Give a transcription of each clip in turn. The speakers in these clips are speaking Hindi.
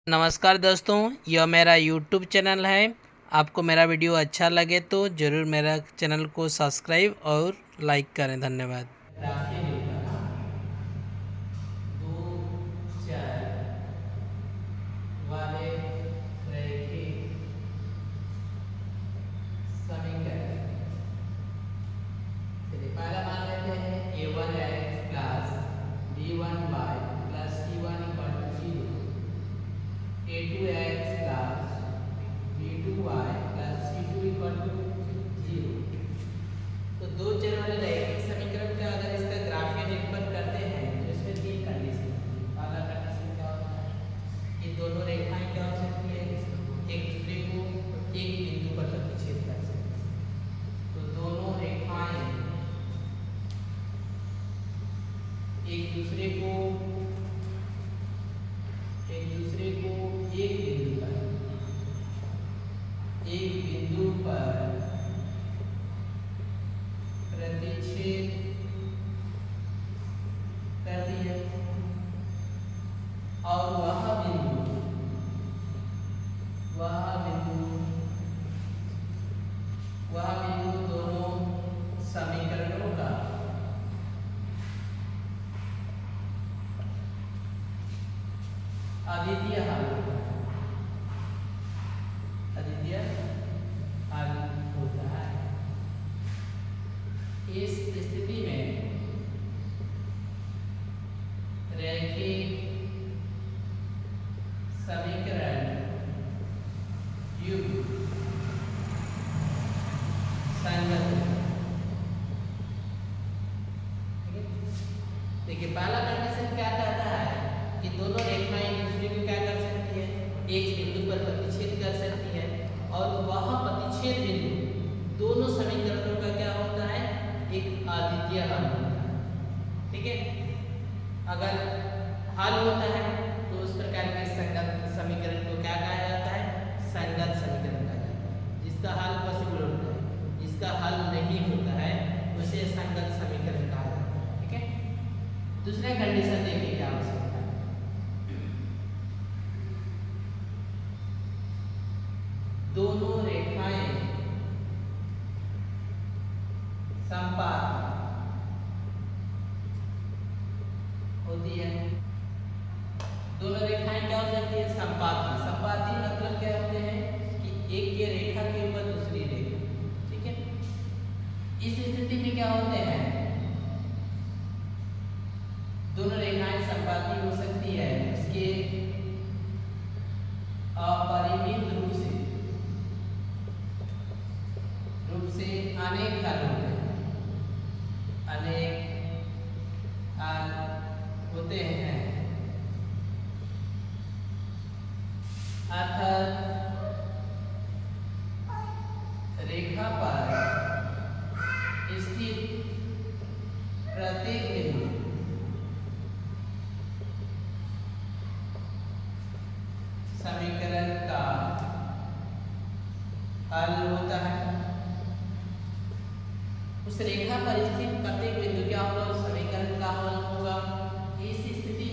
नमस्कार दोस्तों, यह मेरा यूट्यूब चैनल है। आपको मेरा वीडियो अच्छा लगे तो ज़रूर मेरा चैनल को सब्सक्राइब और लाइक करें। धन्यवाद। पहला मान लेते हैं a1x plus b1y plus c1 equal to 0, a2x plus b2y plus c2 equal to 0। तो दो चर वाले रैखिक समीकरण का अगर इसका ग्राफीय निरूपण करते हैं तो इसमें तीन कंडीशन होती है। पहला कंडीशन क्या होता है कि दोनों रेखाएं क्या हो सकती है, एक दूसरे को एक बिंदु पर प्रतिच्छेद कर सकती है। तो दोनों रेखाएं एक दूसरे को एक बिंदु पर प्रतिच्छेद करती है और वह बिंदु दोनों समीकरणों का अद्वितीय हल होता है। इस स्थिति में रैखिक समीकरण युग्म संगत। देखिए पहला कंडीशन क्या कहता है कि दोनों रेखाएं एक दूसरे को क्या कर सकती है, एक बिंदु पर प्रतिच्छेद कर सकती है और वह प्रतिच्छेद बिंदु दोनों समीकरणों का क्या होता है, एक अद्वितीय हल होता है। ठीक है, अगर हल होता है तो उस प्रकार के संगत समीकरण को क्या कहा जाता है, संगत समीकरण कहा जाता है। जिसका हल पॉसिबल होता है, जिसका हल नहीं होता है उसे संगत समीकरण कहा जाता है। ठीक है, दूसरा कंडीशन देखिए क्या हो सकता है। दोनों रेखाएं संपात होती है। दोनों रेखाएं क्या हो सकती है, संपाती। संपाती मतलब क्या होते हैं कि एक के रेखा के ऊपर दूसरी रेखा। ठीक है, इस स्थिति में क्या होते हैं, दोनों रेखाएं संपाती हो सकती है। इसके अपरिमित रूप से अनेक हल होते हैं, अनेक हल होते हैं। अर्थात रेखा पर स्थित प्रत्येक बिंदु समीकरण का हल होता है। उस रेखा पर स्थित प्रत्येक बिंदु क्या होगा, उस समीकरण का हल होगा। इस स्थिति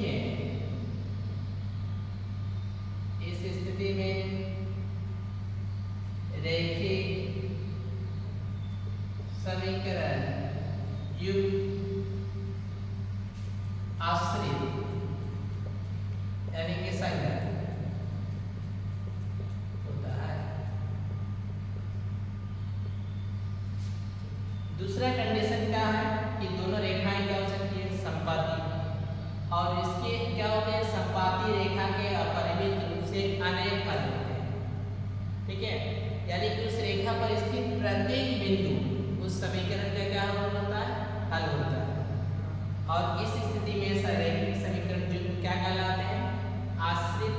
में रैखिक समीकरण युग्म आश्रित यानी कि संगत होता है। दूसरा कंडीशन क्या है कि दोनों रेखाएं क्या हो सकती है, संपाती। और इसके क्या होते हैं, संपाती रेखा के अपरिमित रूप से अनेक हल होते हैं। ठीक है, यानी कि उस रेखा पर स्थित प्रत्येक बिंदु उस समीकरण का क्या होता है, हल होता है। और इस स्थिति में रैखिक समीकरण युग्म क्या कहलाते हैं, आश्रित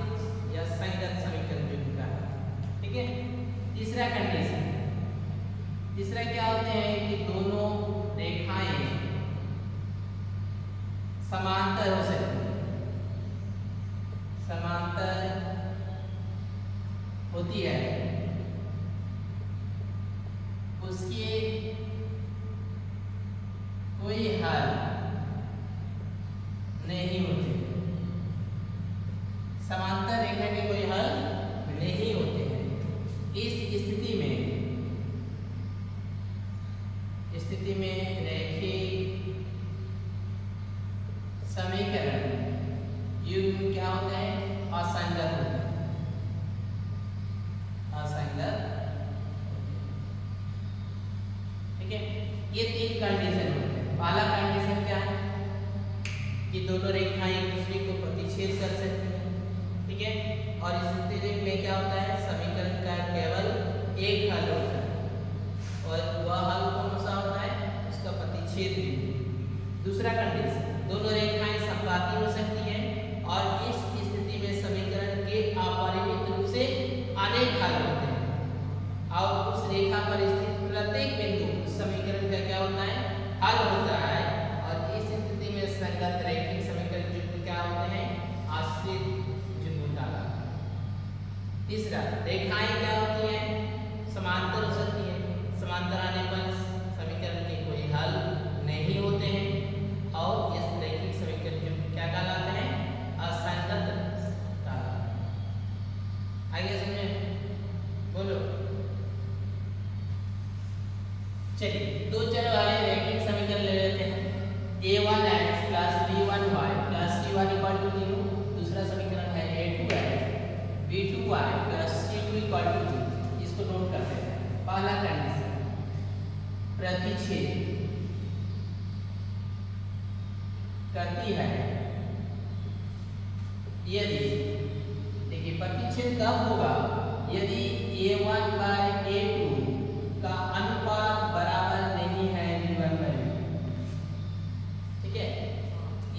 या संगत समीकरण युग्म कहलाते हैं। ठीक है, तीसरा कंडीशन, तीसरा क्या होते हैं कि दोनों रेखाएं समांतर हो सकती है। समांतर होती है, उसके कोई हल नहीं होते। समांतर रेखा के है। और इस स्थिति में क्या होता है, समीकरण का केवल एक हल होता है और वह हल कौन सा होता है, उसका प्रतिच्छेद बिंदु। दूसरा कंडीशन, दोनों रेखाएं समपाती हो सकती हैं और इस स्थिति में समीकरण के अपरिमित रूप से अनेक हल होते हैं और उस रेखा पर स्थित प्रत्येक बिंदु समीकरण का क्या होता है, हल होता है। और इस स्थिति में संगत रैखिक समीकरण युग्म क्या होते हैं, आश्रित युग्म कहलाते हैं। तीसरा, रेखाएं क्या होती हैं, समांतर हो सकती है। समांतर आने पर समीकरण के कोई हल नहीं होते हैं और इस रैखिक समीकरण युग्म क्या कहलाते हैं, असंगत कहलाते हैं। आगे समझे, बोलो। चलिए, दो चर वाले रैखिक समीकरण ले लेते हैं। a1x plus b1y plus c1 equal to 0। दूसरा समीकरण है a2x b2y plus c2 equal to 0। इसको नोट करते हैं। पहला कंडीशन, प्रतिच्छेद करती है यदि, देखिए प्रतिच्छेद कब होगा, यदि a1 बाय a2 का अनुपात बराबर नहीं है b1 बाय b2। ठीक है,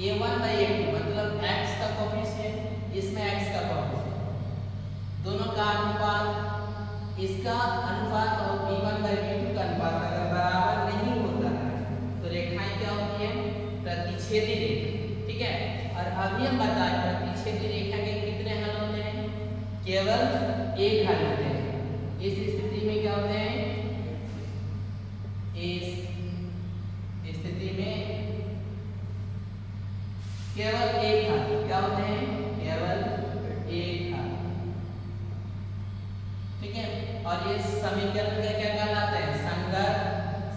a1 बाय a2 मतलब x का कोएफिशिएंट, इसमें x का कोएफिशिएंट, दोनों का अनुपात, इसका अनुपात और b1 बाय b2 का अनुपात अगर बराबर नहीं होता है तो रेखाएं क्या होती है, प्रतिच्छेदी रेखा। ठीक है, और अभी हम बताएं प्रतिच्छेदी रेखा के कितने हल होते हैं, केवल एक हल होते हैं। इस स्थिति में क्या होते हैं, इस स्थिति में केवल एक हल क्या होते हैं, केवल एक हल। ठीक है, और ये समीकरण का क्या कहलाता है, संगत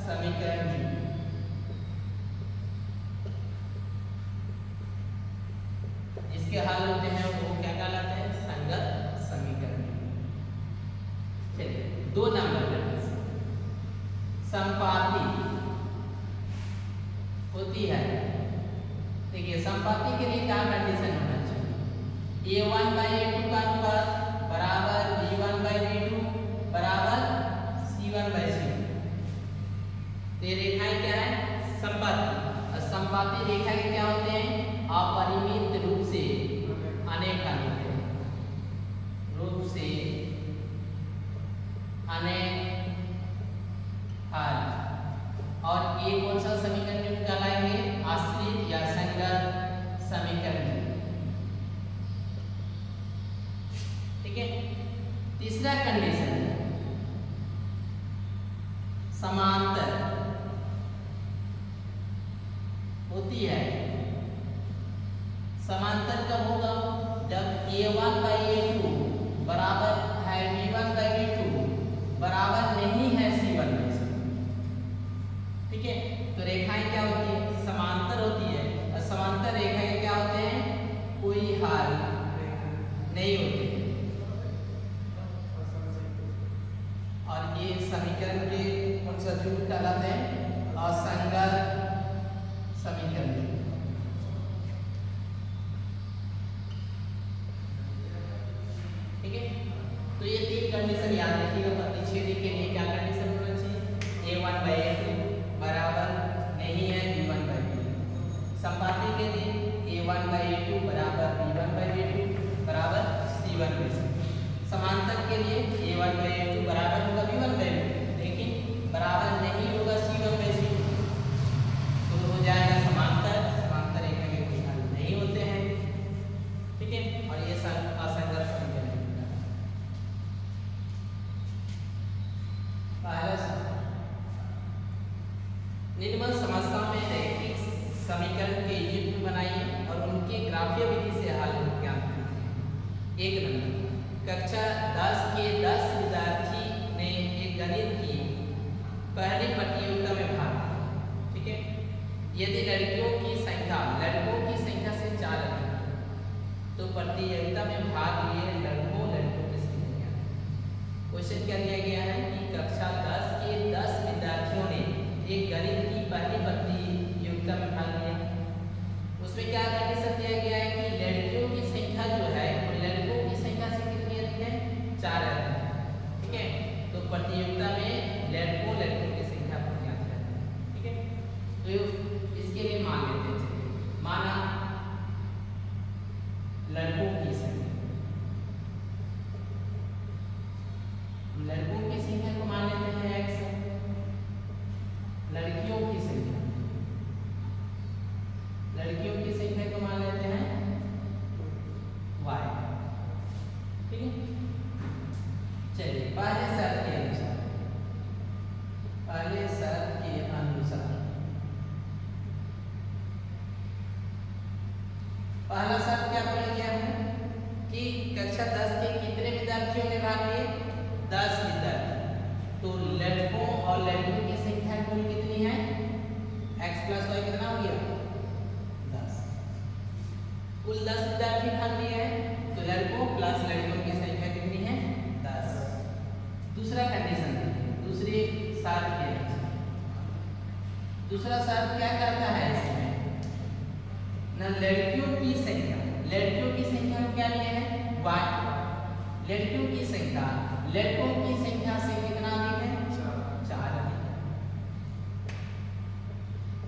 समीकरण युग्म। इसके हल होते हैं वो क्या कहलाते हैं, संगत समीकरण युग्म। चलिए, दो नंबर संपाती होती है। देखिए, संपाती के लिए क्या कंडीशन होना चाहिए, a1 बाय a2 का अनुपात बराबर b1 बाय b2 बराबर c1 बाय c2। ये रेखाएं क्या है, संपाती। और संपाती रेखा के क्या होते हैं, अपरिमित रूप से अनेक हल होते हैं, रूप से अनेक हल। और ये कौन सा समीकरण युग्म कहलाएंगे, आश्रित या संगत समीकरण युग्म। ठीक है, तीसरा कंडीशन, समांतर होती है। समांतर कब होगा, जब a1 बाय a2 बराबर है b1 बाय b2 बराबर नहीं है c1 बाय c2। ठीक है, तो रेखाएं क्या होती है, समांतर होती है। और समांतर रेखाएं क्या होते हैं, कोई हल नहीं होते। और ये समीकरण के कौन सा युग्म कहलाते हैं, असंगत समीकरण। ठीक है, तो ये तीन कंडीशन याद रखिएगा। प्रतिच्छेदी के लिए क्या कंडीशन होना चाहिए, a1 बाय a2 बराबर नहीं है b1 बाय b2। संपाती के लिए a1 बाय a2 बराबर b1 बाय b2 बराबर c1 बाय c2। समांतर के लिए a1 बाय a2 बराबर होगा b1 बाय b2, लेकिन बराबर नहीं होगा c1 बाय c2, तो हो जाएगा समांतर। समांतर रेखा के कोई हल नहीं होते हैं। ठीक है, और ये असंगत समीकरण। निम्न समस्याओं में रैखिक समीकरण के युग्म बनाइए और उनके ग्राफीय विधि से हल ज्ञात कीजिए। एक नंबर, कक्षा 10 के 10 विद्यार्थी ने एक गणित की पहली प्रतियोगिता में भाग लिया। ठीक है, यदि लड़कियों की संख्या लड़कों की संख्या से 4 अधिक तो प्रतियोगिता में भाग लिए लड़कों की संख्या। क्वेश्चन क्या दिया गया है कि कक्षा 10 के 10 विद्यार्थियों ने एक गणित की पहली प्रतियोगिता में भाग लिया। उसमें क्या कंडीशन दिया गया है कि लड़कियों की संख्या जो है वो लड़कों पहले शर्त के अनुसार, पहले शर्त के अनुसार पहला शर्त क्या बोला गया है कि कक्षा 10 के कितने विद्यार्थियों ने भाग लिए? 10 विद्यार्थी। तो लड़कों और लड़कियों की संख्या कुल कितनी है? x + y कितना हो गया? 10। कुल 10 विद्यार्थी भाग लिए हैं, तो लड़कों प्लस लड़कियों की संख्या कितनी है? 10। दूसरा कंडीशन देखिए, दूसरी शर्त के अनुसार, दूसरा शर्त क्या करता है इसमें ना, लड़कियों की संख्या, लड़कियों की संख्या क्या लिया है? y। लड़कियों की संख्या लड़कों की संख्या से कितना अधिक है? 4 अधिक है।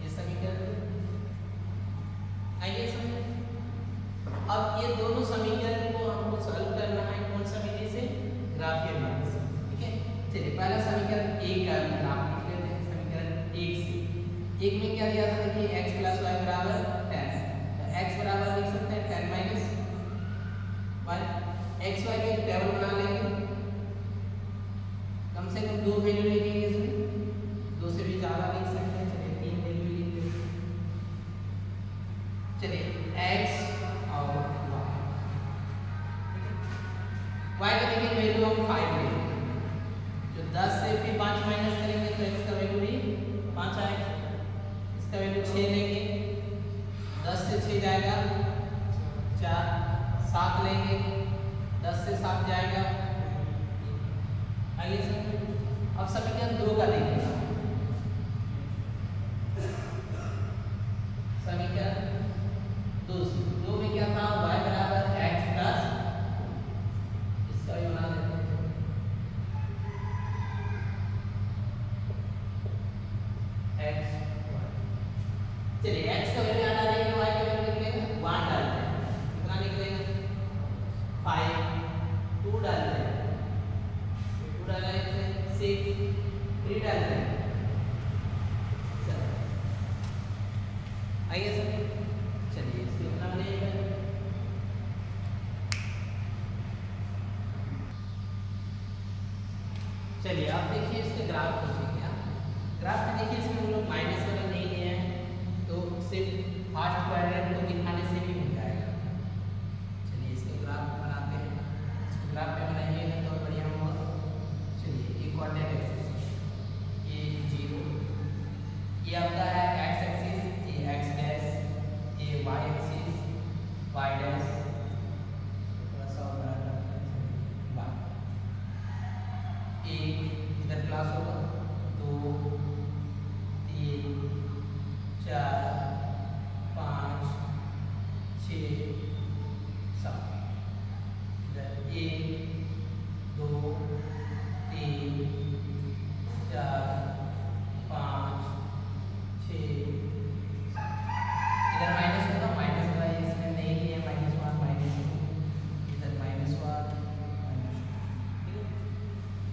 ये समीकरण आइए समझ। अब ये दोनों समीकरण को हमको सॉल्व करना है कौन सा विधि से? ग्राफियल विधि से। ठीक है, चलिए पहला समीकरण 1 का ग्राफ लिख लेते हैं। समीकरण 1 से, 1 में क्या दिया था? देखिए x + y = 10। x बराबर लिख सकते हैं 10 - 1। x y का टेबल बना लेंगे, कम से कम 2 वैल्यू लिखेंगे इसमें, 2 से भी ज़्यादा लिख सकते हैं। चलिए 3 वैल्यू लिख लेते हैं। चलिए x और y का देखिए वैल्यू हम 5 लेंगे, जो 10 से फिर 5 माइनस करेंगे तो x का वैल्यू भी 5 आएगा। इसका वैल्यू 6 लेंगे, 10 से 6 जाएगा 4, 7 लेंगे, 10 से 7 जाएगा। आइए सर, अब समीकरण 2 का देखिए। समीकरण 2 में क्या था? y = x प्लस, इसका भी बना देते हैं x। चलिए x का वैल्यू डाल देंगे, y का वैल्यू निकलेगा 1 डालते हैं, कितना निकलेगा? 5। 2 डालते हैं, 2 डाला 6, 3 डालते हैं। आइए सर, चलिए इसको कितना बनेगा? चलिए आप देखिए इसके ग्राफ को देखिए। ग्राफ में देखिए इसमें हम लोग माइनस वाला नहीं लिए हैं, तो सिर्फ फर्स्ट क्वाड्रेंट को दिखाने से भी हो जाएगा। चलिए इसके ग्राफ बनाते हैं। इसको ग्राफ पे बनाइएगा तो बढ़िया होगा। चलिए ये कोऑर्डिनेट एक्सिस, ये 0, ये आपका है x एक्सिस, ये x डैश, ये y एक्सिस, y डैश, थोड़ा सा और बड़ा करते हैं y। एक इधर क्लास होगा, 2, 3, 4, 5, 6, 7। इधर 1, 2, 3, 4, 5, 6, 7। इधर माइनस होगा, माइनस का इसमें नहीं लिया, -1, -2, इधर -1, -2।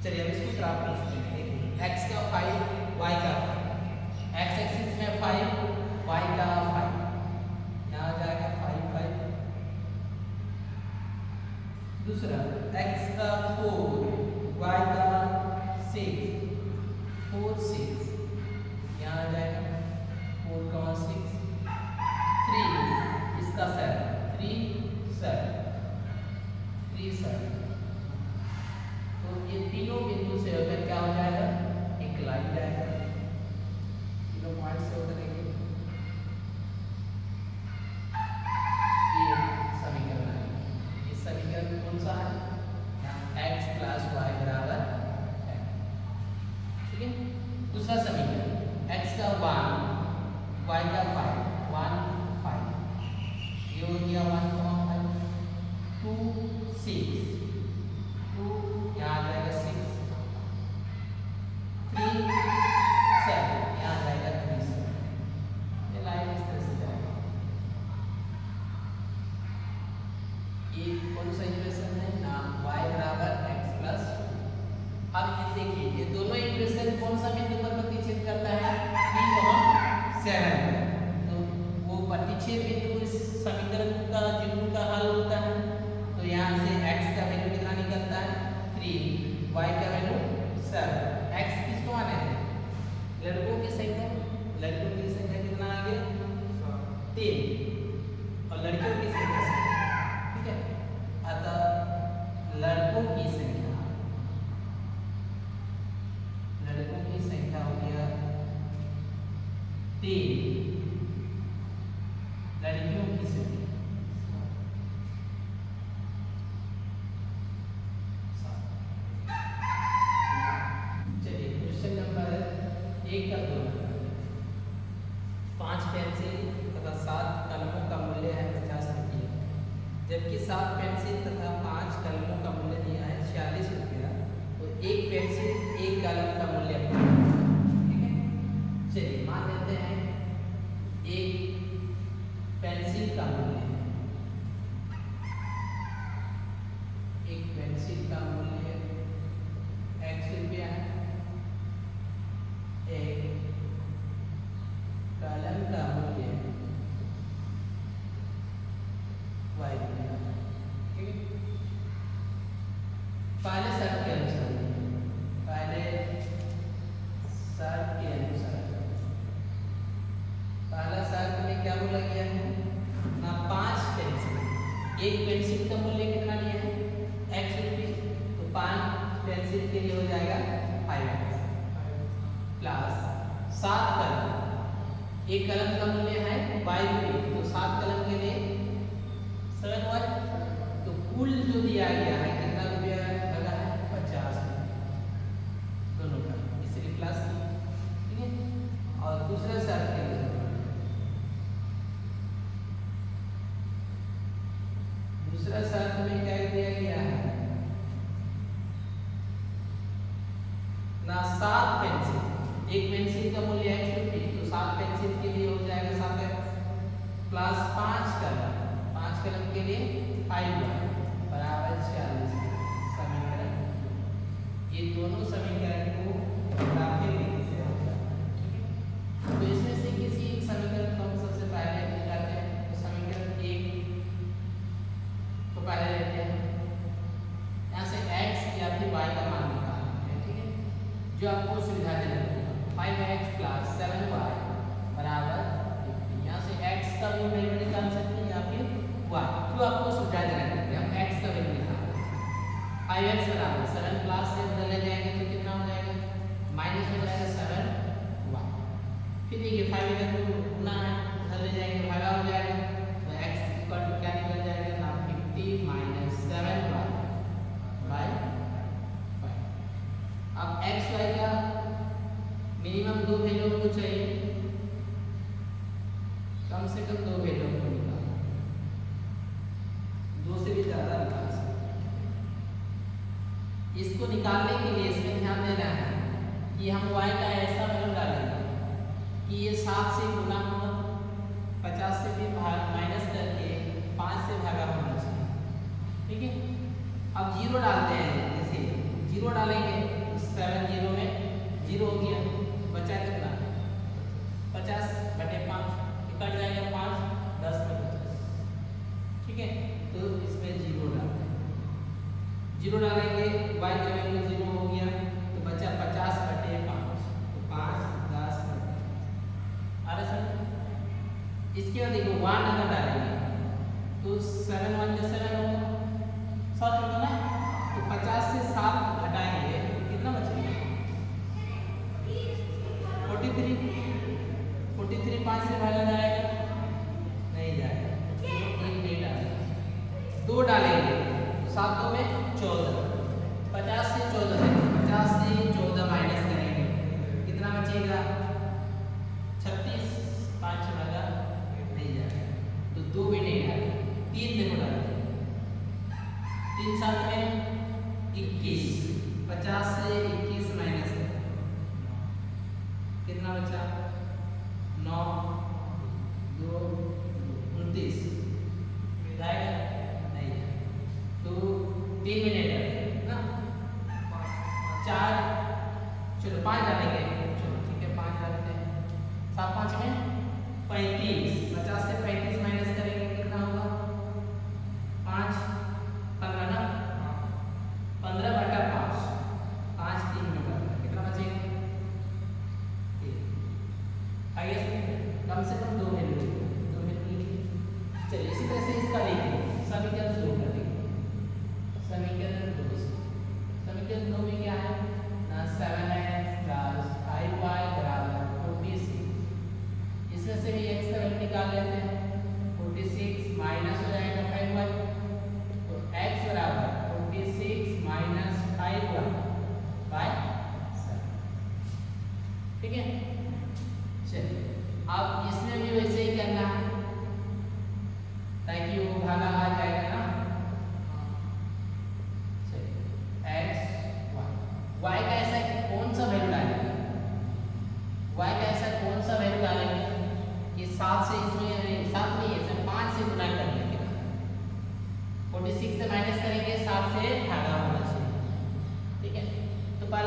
चलिए अब इसको ग्राफ करते हैं। देखिए x का 5, y का 5, x एक्सिस में 5, y का 5, यहाँ आ जाएगा 5, 5। दूसरा x का 4, y का 6, 4, 6, यहाँ आ जाएगा 4, 6। 3 इसका 7, 3, 7, 3, 7। तो ये तीनों बिंदु से होकर क्या हो जाएगा? एक लाइन जाएगा, तीनों पॉइंट से होकर देखिए ये समीकरण आएगा। ये समीकरण कौन सा है? x + y = 10। ठीक है, दूसरा समीकरण x का 1, y का 5, 1, 5, ये हो गया 1, 5, 2, 6, 2 यहाँ आ जाएगा 6, 3, लड़कों की संख्या, लड़कों की संख्या हो गया 3, लड़कियों की संख्या 7। चलिए क्वेश्चन नंबर 1 का 2, 5 पेंसिल तथा 7 कलमों का मूल्य है 50 रुपया, जबकि 7 पेंसिल तथा 5 कलमों का मूल्य दिया है 46 रुपया, तो एक पेंसिल एक कलम का मूल्य, ठीक है। चलिए मान लेते हैं एक पेंसिल का मूल्य, एक पेंसिल का मूल्य x रुपया है, एक कलम का मूल्य y रुपया, ठीक है। पहले शर्त के अनुसार, पहले शर्त के अनुसार, पहला शर्त में क्या बोला गया है ना, 5 पेंसिल, एक पेंसिल का मूल्य कितना लिया है x रुपये, तो 5 पेंसिल के लिए हो जाएगा 5x प्लस 7 कलम, एक कलम का मूल्य है y रुपये, तो 7 कलम के लिए 7y, तो कुल जो दिया गया है कितना रुपया लगा है 50 दोनों का, इसलिए प्लस, ठीक है। और दूसरा शर्त के लिए, दूसरा शर्त में क्या दिया गया है ना, 7 पेंसिल, एक पेंसिल का मूल्य x रुपये, तो 7 पेंसिल के लिए हो जाएगा 7x प्लस 5 कलम, 5 कलम के लिए 5y बराबर 46। समीकरण, ये दोनों समीकरण को ग्राफिक विधि से होगा, ठीक है। तो इसमें से किसी एक समीकरण को हम सबसे पहले निकालते हैं, तो समीकरण 1 को पहले लेते हैं, यहाँ से x या फिर y का मान निकालते हैं, ठीक है, जो आपको सुविधाजनक होगा। 5x प्लस 7y बराबर, यहाँ से x का भी वैल्यू निकाल सकते हैं या फिर y, जो आपको सुविधाजनक है। हम x का वैल्यू निकालते हैं, 5x बराबर 7 प्लस से बदलने जाएंगे तो कितना हो जाएगा, माइनस हो जाएगा 7y, फिर देखिए 5 इधर को गुना है, उधर ले जाएंगे भागा हो जाएगा, तो x इक्वल टू क्या निकल जाएगा ना, 50 माइनस 7y बाय 5। अब x y का मिनिमम 2 वैल्यू हमको चाहिए, कम से कम 2 वैल्यू हमको निकालना, 2 से भी ज़्यादा निकाल सकते। इसको निकालने के लिए इसमें ध्यान देना है कि हम y का ऐसा वैल्यू डालेंगे कि ये 7 से गुना हो, 50 से भी माइनस करके 5 से भागा होना चाहिए, ठीक है। अब 0 डालते हैं, जैसे 0 डालेंगे तो 7 0 में 0 हो गया, बचा कितना 50 बटे 5, कट जाएगा 5, 10 में 50, ठीक है। तो इसमें 0 डालते हैं, 0 डालेंगे, y का वैल्यू 0 हो गया, तो बचा 50 बटे 5, तो 5 10 आ रहा सर। इसके बाद देखो 1 अगर डालेंगे तो 7 1 का 7 होगा, 7 होगा ना, तो 50 से 7 घटाएंगे तो कितना बचेगा 43, 5 से भागा जाएगा नहीं जाएगा, एक नहीं डालेंगे, 2 डालेंगे तो 7 2 में 14, 50 से 14 है, 50 से 14 माइनस करेंगे कितना बचेगा 36, 5 से भागा नहीं जाएगा, तो 2 भी नहीं डालेंगे, 3 देखो डालेंगे, 3 7 में 21, 50 से 21 माइनस कितना बचा 9 2 29 जाएगा नहीं जाएगा, तो 3 मिनट है ना, 4 चलो 5 डालेंगे, चलो ठीक है 5 डालते हैं, 7 5 में 35, 50 से 35 माइनस करेंगे कितना होगा 5 15 ना, 15 बटा 5, 5 3 में बटा कितना बचेगा, आगे कम से कम 2 वैल्यू लिखिए। चलिए इसी तरह से इसका लिखिए, समीकरण 2 का लिखिए, समीकरण 2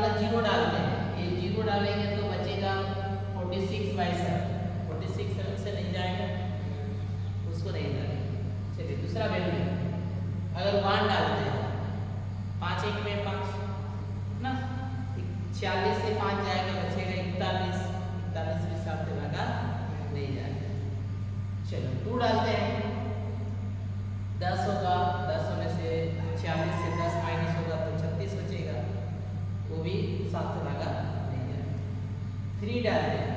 वाला जीरो डालते हैं, ये जीरो डालेंगे तो बचेगा 46/7, 46 7 से नहीं जाएगा, उसको नहीं डालेंगे। चलिए दूसरा वैल्यू, अगर 1 डालते हैं 5 1 में 5 ना, 46 से 5 जाएगा, बचेगा 41, 41 के हिसाब से लगा नहीं जाएगा। चलो 2 डालते हैं, 10 होगा, 10 होने से 46 से 10 माइनस होगा तो 36 बचेगा, वो भी 7 से लगा नहीं जाएगा। 3 डालते हैं,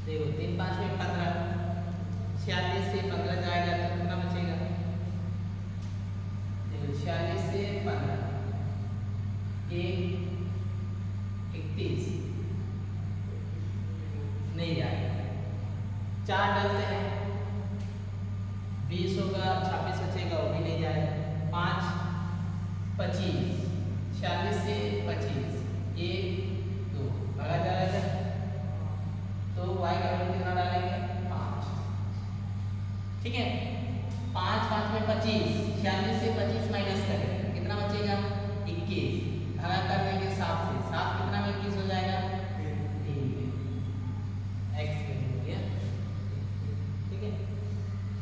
देखो 3 5 में 15, 46 से 15 जाएगा तो कितना बचेगा, देखो 46 से 15 31 नहीं जाएगा। 4 डालते हैं, 20 होगा, 26 बचेगा, वो भी नहीं जाएगा। 5 25, 46 से 25 1 2 लगा जाएगा, तो y का वैल्यू कितना डालेंगे 5, ठीक है। 5 5 में 25, 46 से 25 माइनस करें कितना बचेगा 21, भागा कर देंगे 7 से, 7 कितना में 21 हो जाएगा 3 में, x हो गया, ठीक है।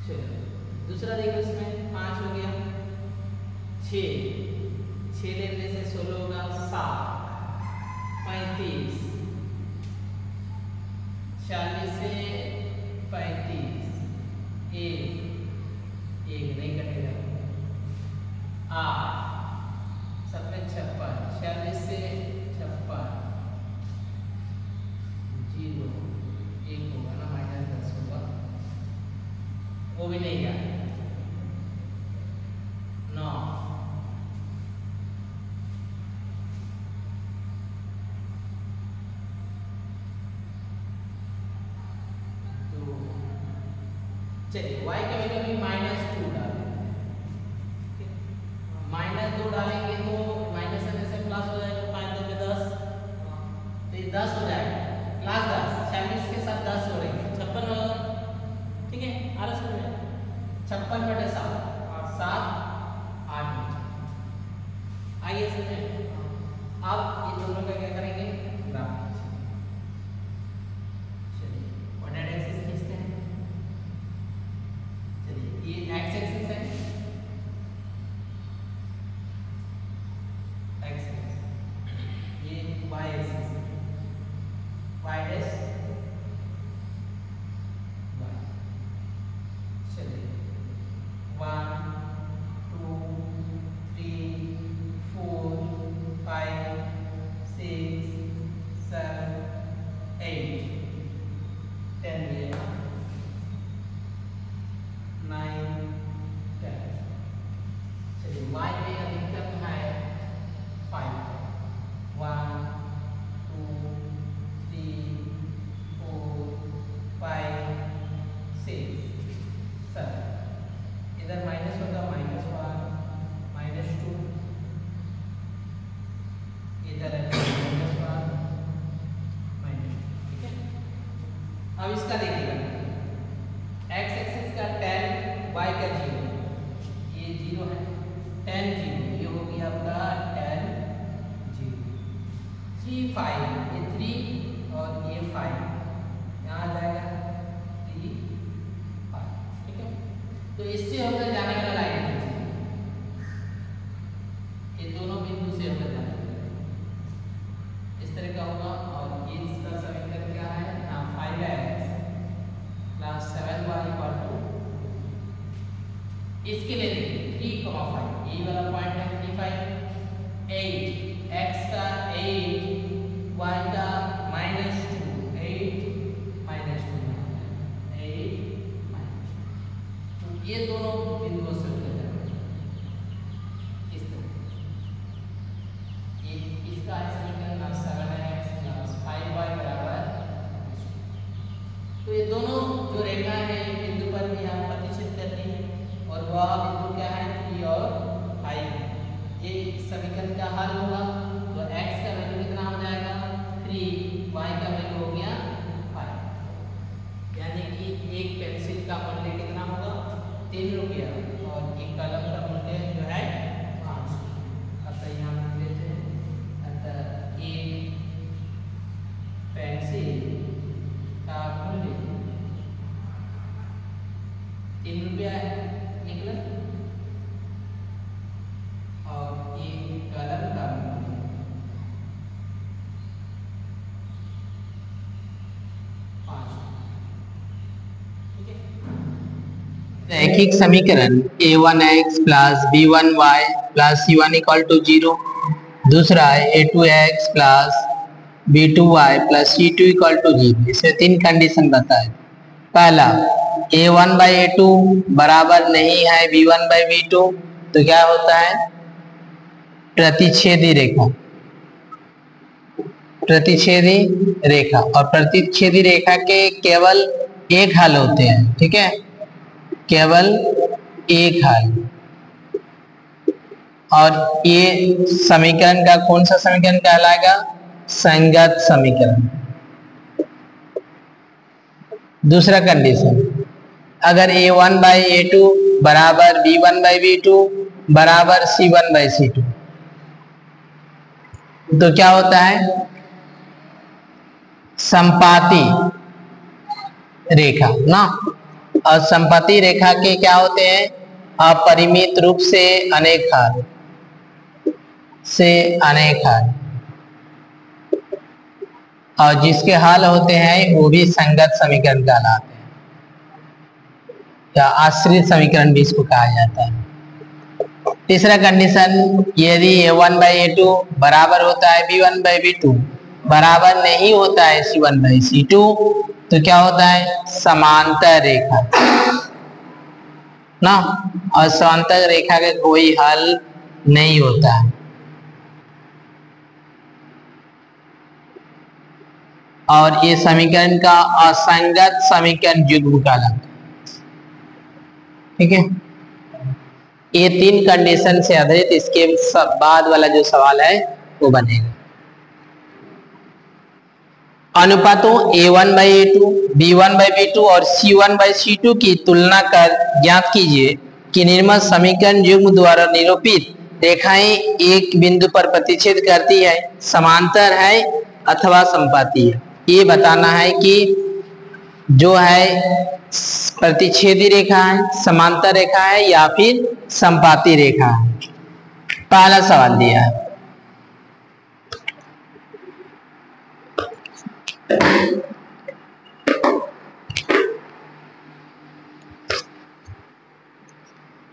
चलो दूसरा देखो, इसमें 5 हो गया, 6 लेने से 16 होगा, 7 35, 40 से 35 1 नहीं कटेगा, 8 7 में 56, 46 से 56 0 1 होगा ना, -10 होगा, वो भी नहीं जाएगा। 9 2, चलिए y का वैल्यू भी -2 डाल देते हैं, -2 डालेंगे तो माइनस से प्लस हो जाएगा, 5 2 में 10, तो ये 10 हो जाएगा, प्लस 10, 46 के साथ 10 जोड़ेंगे 56 होगा, ठीक है। आ रहा समझ में, 56 बटे 7 7 8 में आइए समझे। अब ये दोनों का क्या करेंगे, ग्राफ। चलिए कोऑर्डिनेट एक्सिस खींचते हैं, चलिए ये एक्स एक्सिस है, एक्स एक्सिस, ये Y axis, Y dash Y. चलिए 1 2 3 4 5 6 7 8 10 मिलेगा, 9 10। चलिए y में अधिकतम है 5, 1 2 3 4 5 6 7, इधर माइनस होगा, -1 -2, इधर है -1 -2, ठीक है। अब इसका देखिएगा, x एक्सिस का 10, y का 0, ये 0 है, 10 0, ये हो गया आपका 10 0, 3 5, ये 3 और ये 5 यहाँ आ जाएगा 3 5, ठीक है। तो इससे होकर जाने वाला लाइन खींचिए, ये दोनों बिंदु से होकर जाने वाला इस तरह का होगा, और ये इसका समीकरण क्या है, यहाँ 5x plus 7y equal to, इसके लिए देखिए 3,5, ये वाला पॉइंट है 3 5 8, x का 8, y का -2, 8 -2 8 तो ये दोनों बिंदुओं से होकर जाएंगे इस तरह। ये इसका समीकरण 7x प्लस 5y बराबर, तो ये दोनों जो रेखा है एक बिंदु पर भी हम प्रतिच्छेद करती है, और वह बिंदु क्या है 3 और 5 है। ये समीकरण का हल होगा, तो x का वैल्यू कितना हो जाएगा 3, y का वैल्यू हो गया 5, यानी कि एक पेंसिल का मूल्य कितना होगा 3 रुपया, और एक कलम का मूल्य जो है 5। अतः यहाँ लिख लेते हैं, अतः रैखिक समीकरण a1x plus b1y plus c1 equal to 0। दूसरा है a2x plus b2y plus c2 equal to 0। इसमें तीन कंडीशन बताए। पहला a1 बाई a2 बराबर नहीं है b1 बाई b2 तो क्या होता है, प्रतिच्छेदी रेखा। प्रतिच्छेदी रेखा, और प्रतिच्छेदी रेखा के केवल एक हल होते हैं, ठीक है, केवल एक हल। और ये समीकरण का कौन सा समीकरण कहलाएगा, संगत समीकरण। दूसरा कंडीशन, अगर a1 बाई a2 बराबर b1 बाई b2 बराबर c1 बाई c2 तो क्या होता है, संपाती रेखा ना। और संपाती रेखा के क्या होते हैं, अपरिमित रूप से अनेक हल और जिसके हल होते हैं वो भी संगत समीकरण कहलाते हैं, या आश्रित समीकरण भी इसको कहा जाता है। तीसरा कंडीशन, यदि a1 बाई a2 बराबर होता है b1 बाई b2 बराबर नहीं होता है c1 बाई c2 तो क्या होता है, समांतर रेखा ना। और समांतर रेखा का कोई हल नहीं होता है। और ये समीकरण का असंगत समीकरण युग्म कहलाता है, ठीक है। ये तीन कंडीशन से आधारित इसके सब बाद वाला जो सवाल है वो बनेगा। अनुपातों a1 by a2, b1 by b2 और c1 बाई c2 की तुलना कर ज्ञात कीजिए कि निर्मित समीकरण युग्म द्वारा निरूपित रेखाएं एक बिंदु पर प्रतिच्छेद करती है, समांतर है अथवा संपाती है। ये बताना है कि जो है प्रतिच्छेदी रेखा है, समांतर रेखा है या फिर संपाती रेखा है। पहला सवाल दिया है,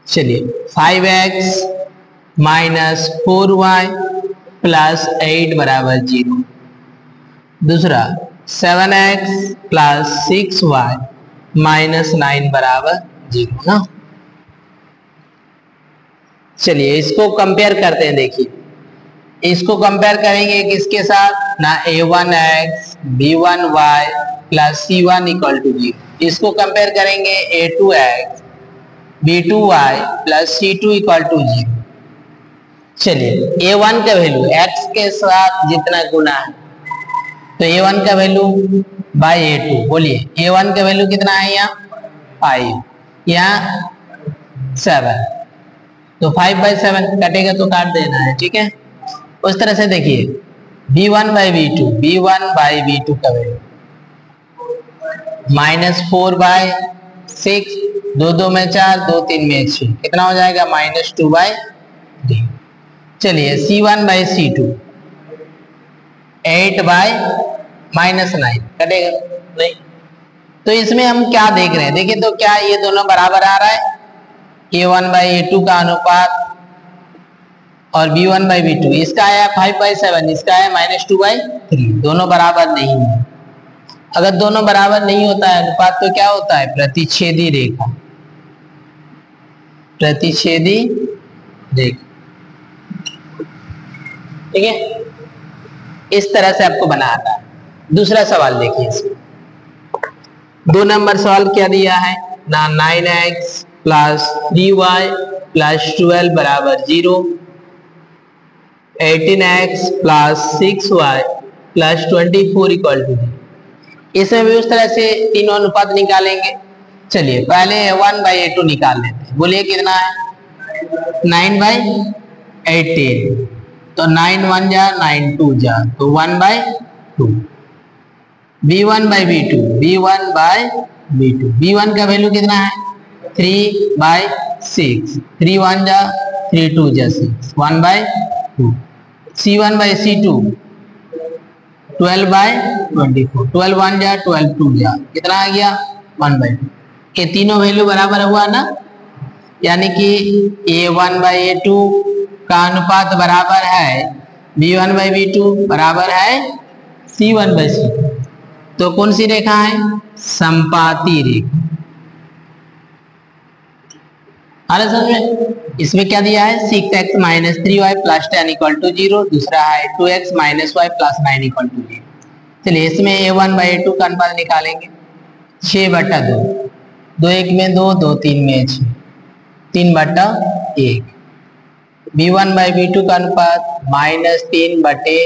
चलिए 5x माइनस 4y प्लस 8 बराबर 0। दूसरा 7x प्लस 6y माइनस 9 बराबर 0 ना। चलिए इसको कंपेयर करते हैं। देखिए इसको कंपेयर करेंगे किसके साथ ना, a1x b1y plus c1 equal to 0। इसको कंपेयर करेंगे a2x b2y plus c2 equal to 0। चलिए a1 का वैल्यू x के साथ जितना गुना है तो a1 का वैल्यू बाई a2, बोलिए a1 का वैल्यू कितना है, यहाँ 5, यहाँ 7, तो 5 बाई 7 कटेगा तो काट देना है, ठीक है। उस तरह से देखिए b1 बाई b2 का वैल्यू माइनस 4 बाई 6, 2 2 में 4, 2 3 में 6, कितना हो जाएगा माइनस 2 बाई 3। चलिए c1 by c2 8 by minus 9 कटेगा नहीं। तो इसमें हम क्या देख रहे हैं, देखिए तो क्या ये दोनों बराबर आ रहा है, a1 बाई a2 का अनुपात और b1 बाई b2, इसका आया 5 बाई 7, इसका आया माइनस 2 बाई 3, दोनों बराबर नहीं है। अगर दोनों बराबर नहीं होता है अनुपात तो क्या होता है, प्रतिच्छेदी रेखा, प्रतिच्छेदी रेखा, ठीक है। इस तरह से आपको बनाना है। दूसरा सवाल देखिए, 2 नंबर सवाल क्या दिया है ना, 9x प्लस 3y प्लस 12 बराबर 0, 18x plus 6y plus 24 equal to 0। इसमें भी उस तरह से तीनों अनुपात निकालेंगे। चलिए पहले a1 बाई a2 निकाल लेते हैं, बोलिए कितना है 9 बाई 18, तो 9 1 जा 9 2 जा तो 1 by 2। b1 by b2, b1 by b2, b1 का वैल्यू कितना है 3 बाई 6, 3 1 जा 3 2 जा 6, 1 by 2। c1 by c2 12 by 24, 12 1 जा 12 2 जा कितना आ गया 1 बाई 2। ये तीनों वैल्यू बराबर हुआ ना, यानी कि A1/A2 का अनुपात बराबर है B1/B2 बराबर है C1/C2। तो कौन सी रेखा है? संपाती रेखा। आ रहा समझ में? इसमें क्या दिया है? 6x - 3y + 10 = 0। दूसरा है 2x - y + 9 = 0। चलिए इसमें A1/A2 का अनुपात निकालेंगे। 6/2, 2 1 में 2, 2 3 में 6, 3/1। B1/B2 का अनुपात -3 बटे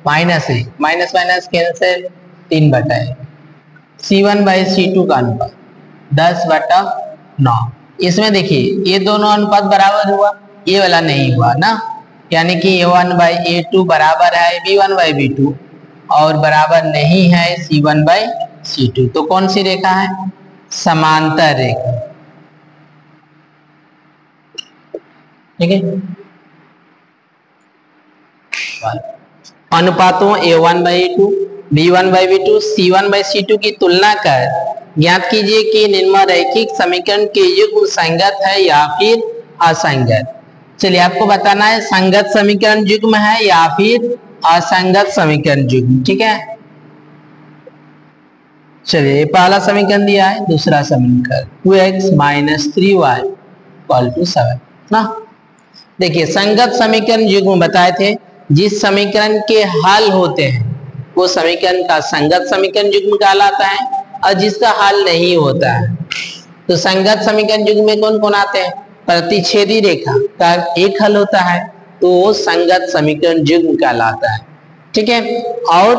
-1, माइनस माइनस कैंसिल, 3/1। C1/C2 का अनुपात 10/9। इसमें देखिए ये दोनों अनुपात बराबर हुआ, ये वाला नहीं हुआ ना, यानी कि A1/A2 बराबर है B1/B2 और बराबर नहीं है C1/C2। तो कौन सी रेखा है? समांतर रेखा। ठीक है, अनुपातों A1/A2, B1/B2, C1/C2 की तुलना कर ज्ञात कीजिए कि निम्न रैखिक समीकरण के युग्म संगत है या फिर असंगत। चलिए आपको बताना है संगत समीकरण युग्म है या फिर असंगत समीकरण युग्म। ठीक है, चलिए पहला समीकरण दिया है, दूसरा समीकरण 2x - 3y = 7 ना। देखिए संगत समीकरण युग्म बताए थे, जिस समीकरण के हल होते हैं वो समीकरण का संगत समीकरण युग्म कहलाता है, और जिसका हल नहीं होता है तो संगत समीकरण युग्म में कौन कौन आते हैं? प्रतिच्छेदी रेखा का एक हल होता है तो वो संगत समीकरण युग्म कहलाता है। ठीक है, और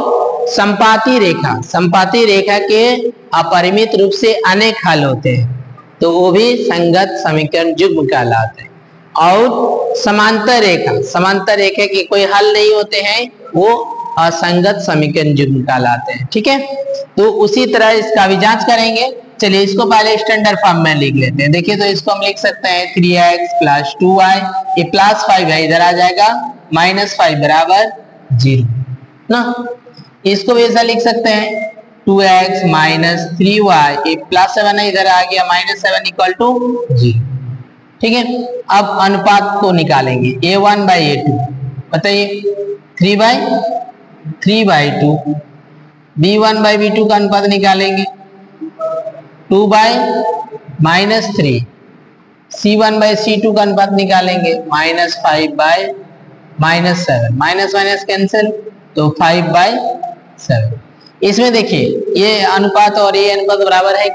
संपाती रेखा, संपाती रेखा के अपरिमित रूप से अनेक हल होते हैं तो वो भी संगत समीकरण युग्म कहलाते हैं। और समांतर रेखा, समांतर रेखा के कोई हल नहीं होते हैं, वो असंगत समीकरण युग्म कहलाते हैं। ठीक है, तो उसी तरह इसका भी जांच करेंगे। चलिए इसको पहले स्टैंडर्ड फॉर्म में लिख लेते हैं। देखिए तो इसको हम लिख सकते हैं 3x + 2y, ये +5 है, इधर आ जाएगा -5 बराबर 0 ना। इसको भी ऐसा लिख सकते हैं 2x - 3y, ये +7 है, इधर आ गया -7 = 0। ठीक है, अब अनुपात को निकालेंगे A1/A2, बताइए 3/2। B1/B2 का अनुपात निकालेंगे 2/-3। C1/C2 का अनुपात निकालेंगे -5/-7, माइनस माइनस कैंसिल, तो 5/7। इसमें देखिए ये अनुपात और ये अनुपात बराबर है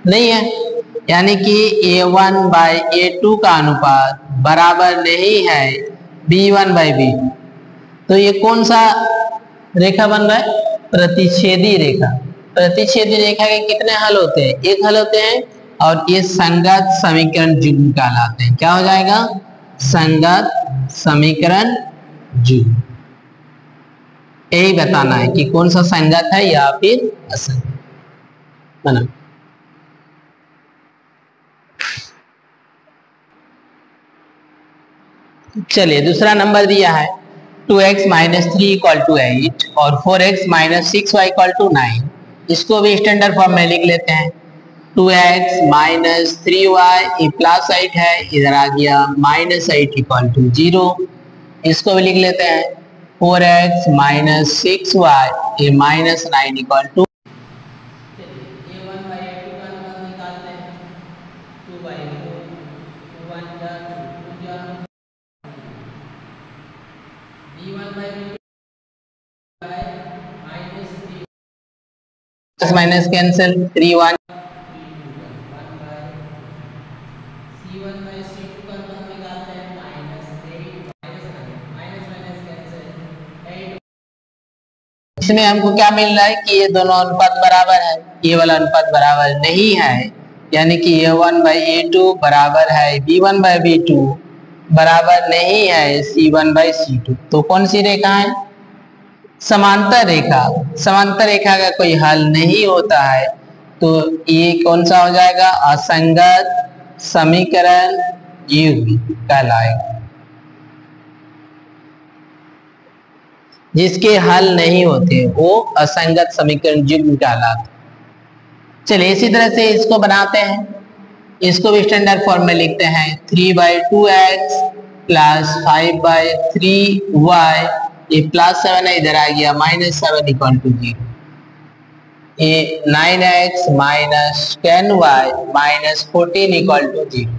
नहीं है, यानी कि A1/A2 का अनुपात बराबर नहीं है B1/B2। तो ये कौन सा रेखा बन रहा है? प्रतिच्छेदी रेखा। प्रतिच्छेदी रेखा के कितने हल होते हैं? एक हल होते हैं, और ये संगत समीकरण युग्म कहलाते हैं। क्या हो जाएगा? संगत समीकरण युग्म। यही बताना है कि कौन सा संगत है या फिर असंगत। बना चलिए दूसरा नंबर दिया है 2x - 3 = 8 और 4x - 6y = 9। इसको भी स्टैंडर्ड फॉर्म में लिख लेते हैं। 2x - 3y, ये +8 है, इधर आ गया -8 = 0। इसको भी लिख लेते हैं 4x - 6y, ये -9 = 2। Minus cancel, 3 1। इसमें हमको क्या मिल रहा है कि ये दोनों अनुपात बराबर है, ये वाला अनुपात बराबर नहीं है, यानी कि A1/A2 बराबर है B1/B2 बराबर नहीं है C1/C2। तो कौन सी रेखा है? समांतर रेखा। समांतर रेखा का कोई हल नहीं होता है तो ये कौन सा हो जाएगा? असंगत समीकरण युग्म कहलाएगा। जिसके हल नहीं होते वो असंगत समीकरण युग्म कहलाते। चलिए इसी तरह से इसको बनाते हैं, इसको भी स्टैंडर्ड फॉर्म में लिखते हैं 3/2x प्लस 5/3y, ये +7 है इधर आ गया -7 इक्वल टू 0, ये 9x minus 10y minus 14 equal to 0।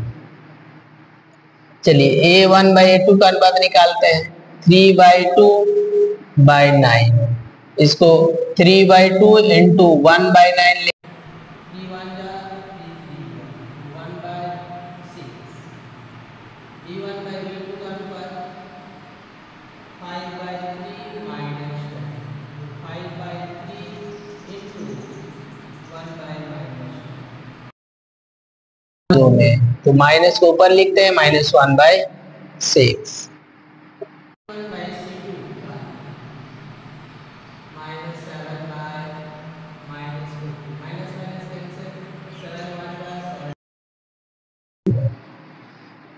चलिए a1/a2 का अनुपात निकालते हैं 3/2/9, इसको 3/2 इंटू 1/9 b1 जा b3 1/6, b1/b2 का अनुपात 5/3 माइनस 10, 5/3 इंटू 1/-, दो में तो माइनस को ऊपर लिखते हैं -1/6,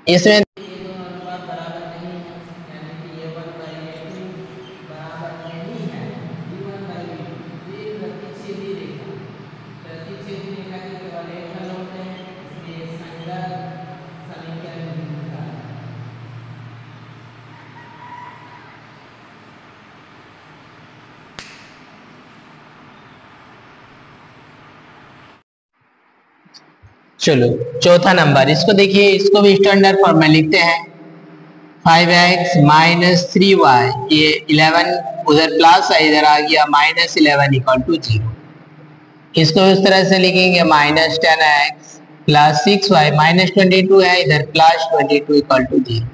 इसमें ये दोनों अनुपात बराबर नहीं है, यानी कि a1/a2 बराबर नहीं है b1/b2। ये प्रतिच्छेदी रेखा, प्रतिच्छेदी रेखा के केवल एक हल होते हैं, इसलिए संगत समीकरण निकलता है। चलो चौथा नंबर, इसको देखिए, इसको भी स्टैंडर्ड फॉर्म में लिखते हैं 5x माइनस 3y, ये 11 उधर प्लस है इधर आ गया -11 इक्वल टू 0। इसको इस तरह से लिखेंगे -10x प्लस 6y माइनस 22 है इधर +22 इक्वल टू 0।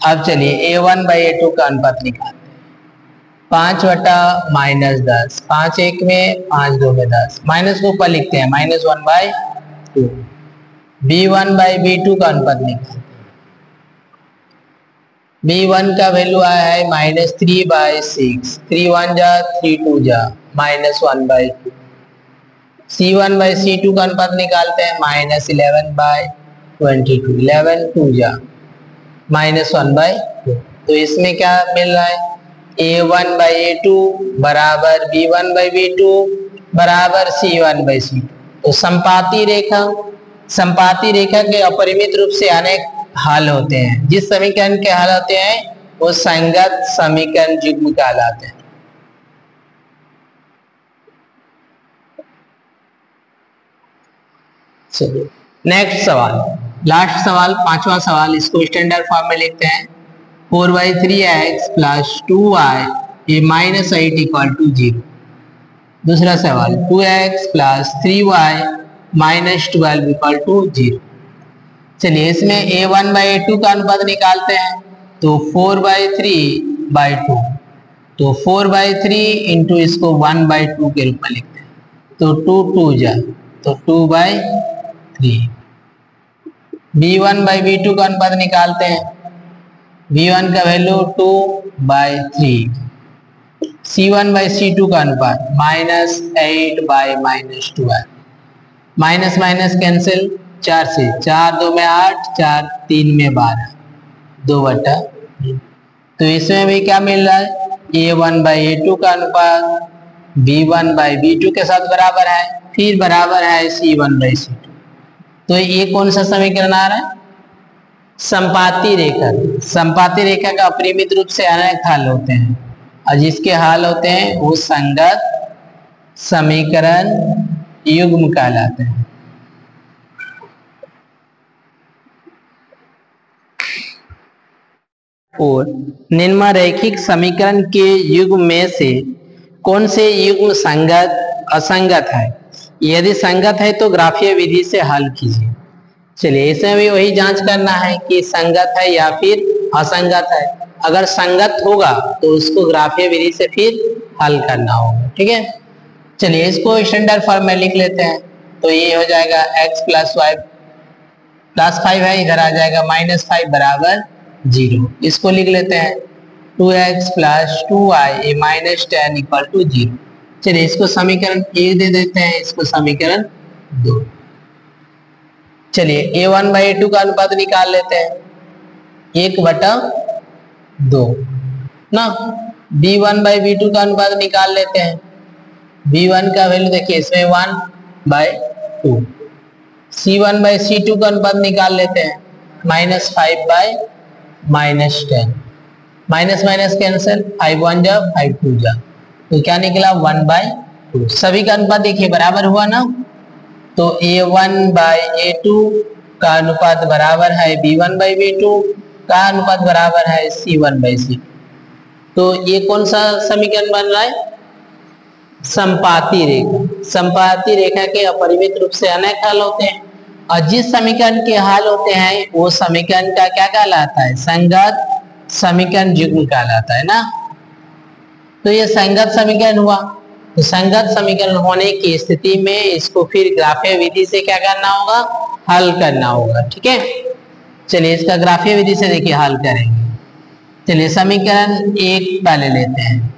अब चलिए a1/a2 का अनुपात निकालते हैं, 5/-10, 5 1 में 5 2 में 10, माइनस को ऊपर लिखते हैं -1/2। b1/b2 का अनुपात निकालते हैं, b1 का वैल्यू आया है -3/6, 3 1 जा 3 2 जा -1/2। c1/c2 का अनुपात निकालते हैं -11/22, 11 2 जा -1/2। तो इसमें क्या मिल रहा है, a1/a2 बराबर b1/b2 बराबर c1/c2। तो संपाती रेखा के अपरिमित रूप से अनेक हल होते हैं, जिस समीकरण के हल होते हैं वो संगत समीकरण युग्म कहलाते हैं। चलिए नेक्स्ट सवाल, लास्ट सवाल, पांचवा सवाल, इसको स्टैंडर्ड फॉर्म में लिखते हैं 4/3x प्लस 2y ये -8 इक्वल टू 0। दूसरा सवाल 2x plus 3y minus 12 equal to 0। चलिए इसमें a1/a2 का अनुपात निकालते हैं, तो 4/3/2, तो 4/3 इंटू इसको 1/2 के रूप में लिखते हैं, तो 2 2 जा तो 2/3। b1/b2 का अनुपात निकालते हैं, b1 का वैल्यू 2/3, c1/c2 का अनुपात -8/-12, माइनस माइनस कैंसिल, 4 से 4 2 में 8, 4 3 में 12, 2/3। तो इसमें भी क्या मिल रहा है, a1/a2 का अनुपात b1/b2 के साथ बराबर है, फिर बराबर है c1/c2। तो ये कौन सा समीकरण आ रहा है, संपाती रेखा। संपाती रेखा का अपरिमित रूप से अनेक हल होते हैं, और जिसके हल होते हैं वो संगत समीकरण युग्म कहलाते हैं। और निम्नलिखित समीकरण के युग्म में से कौन से युग्म संगत असंगत है, यदि संगत है तो ग्राफीय विधि से हल कीजिए। चलिए इसमें भी वही जांच करना है कि संगत है या फिर असंगत है। अगर संगत होगा तो उसको ग्राफीय विधि से फिर हल करना होगा, ठीक है। चलिए इसको स्टैंडर्ड फॉर्म में लिख लेते हैं, तो ये हो जाएगा x प्लस वाई प्लस 5 है इधर आ जाएगा -5 बराबर 0। इसको लिख लेते हैं 2x प्लस 2y ये -10 इक्वल टू 0। चलिए इसको समीकरण 1 दे देते हैं, इसको समीकरण 2। चलिए a1/a2 का अनुपात निकाल लेते हैं, 1/2 ना। b1/b2 का अनुपात निकाल लेते हैं, b1 का वैल्यू देखिए इसमें 1 बाय 2। C1 बाय C2 का अनुपात निकाल लेते हैं, -5 बाय -10, माइनस माइनस कैंसिल, 5 1 जा 5 2 जा, तो क्या निकला 1 बाय 2। सभी का अनुपात देखिए बराबर हुआ ना, तो A1 बाय A2 का अनुपात बराबर है B1 बाय B2 का अनुपात बराबर है C1 बाय C2। तो ये कौन सा समीकरण बन रहा है? संपाती रेखा। संपाती रेखा के अपरिमित रूप से अनेक हल होते हैं, और जिस समीकरण के हल होते हैं वो समीकरण का क्या कहलाता है? संगत समीकरण युग्म कहलाता है ना। तो ये संगत समीकरण हुआ, तो संगत समीकरण होने की स्थिति में इसको फिर ग्राफीय विधि से क्या करना होगा? हल करना होगा। ठीक है, चलिए इसका ग्राफीय विधि से देखिए हल करेंगे। चलिए समीकरण 1 पहले लेते हैं।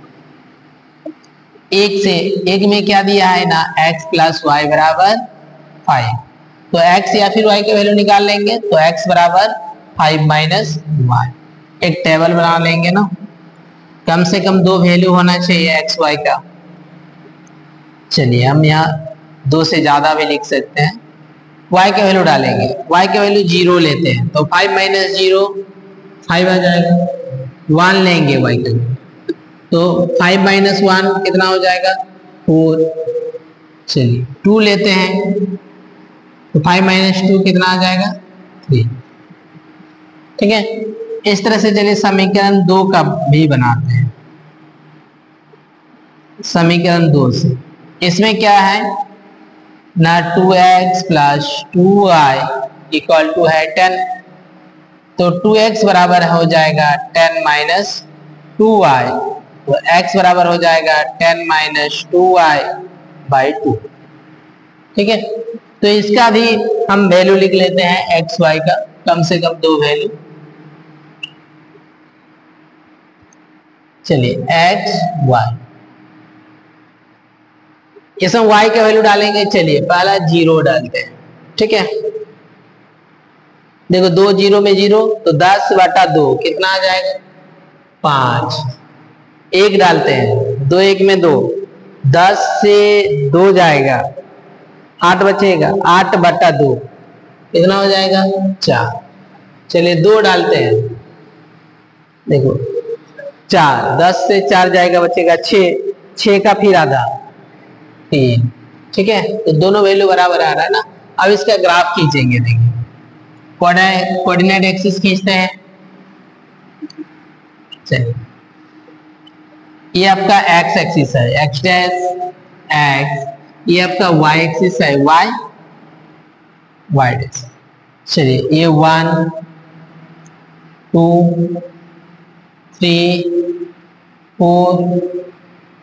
एक में क्या दिया है ना, x प्लस वाई बराबर 5, तो x या फिर y के वैल्यू निकाल लेंगे, तो x बराबर 5 माइनस वाई। एक टेबल बना लेंगे ना, कम से कम 2 वैल्यू होना चाहिए x y का। चलिए हम यहाँ 2 से ज्यादा भी लिख सकते हैं। y के वैल्यू डालेंगे, y के वैल्यू 0 लेते हैं, तो 5 माइनस 0 5 आ जाएगा। 1 लेंगे y का, तो 5 माइनस 1 कितना हो जाएगा? 4। चलिए 2 लेते हैं, तो 5 माइनस 2 कितना आ जाएगा? 3। ठीक है, इस तरह से चलिए समीकरण 2 का भी बनाते हैं। समीकरण 2 से इसमें क्या है ना, 2x plus 2y equal to है 10, तो 2x बराबर हो जाएगा 10 माइनस 2y, तो x बराबर हो जाएगा 10 माइनस 2y बाई 2। ठीक है, तो इसका भी हम वैल्यू लिख लेते हैं x y का, कम से कम 2 वैल्यू। चलिए x y, इसमें y का वैल्यू डालेंगे। चलिए पहला 0 डालते हैं। ठीक है, देखो 2 0 में 0, तो 10 बटा 2 कितना आ जाएगा? 5। 1 डालते हैं, 2 1 में 2, 10 से 2 जाएगा, 8 बचेगा, 8 बटा 2 कितना हो जाएगा? 4। चलिए 2 डालते हैं, देखो 4, 10 से 4 जाएगा, बचेगा 6, 6 का फिर आधा 3। ठीक है, तो दोनों वैल्यू बराबर आ रहा है ना। अब इसका ग्राफ खींचेंगे, देखिए कोऑर्डिनेट एक्सिस खींचते हैं। चलिए ये आपका x एक्सिस है, x डैश x, ये आपका y एक्सिस है, y y डैश। चलिए ये 1 2 3 4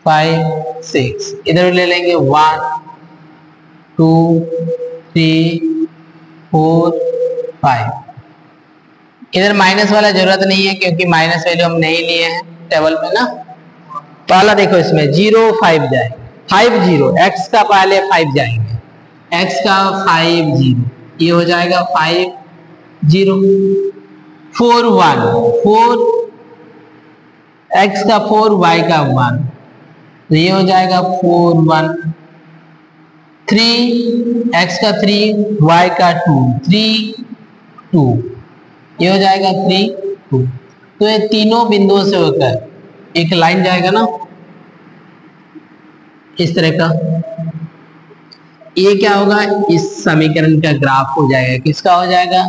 5 6, इधर ले लेंगे 1 2 3 4 5। इधर माइनस वाला जरूरत नहीं है, क्योंकि माइनस वैल्यू हम नहीं लिए हैं टेबल में ना। पहला देखो इसमें 0 5 जाए, 5 0, x का पहले 5 जाएंगे, x का 5 0, ये हो जाएगा 5 0। 4 1, 4 x का 4 y का 1, तो ये हो जाएगा 4 1। 3 x का 3 y का 2, 3 2, ये हो जाएगा 3 2। तो ये तीनों बिंदुओं से होकर एक लाइन जाएगा ना, इस तरह का। ये क्या होगा? इस समीकरण का ग्राफ हो जाएगा, किसका हो जाएगा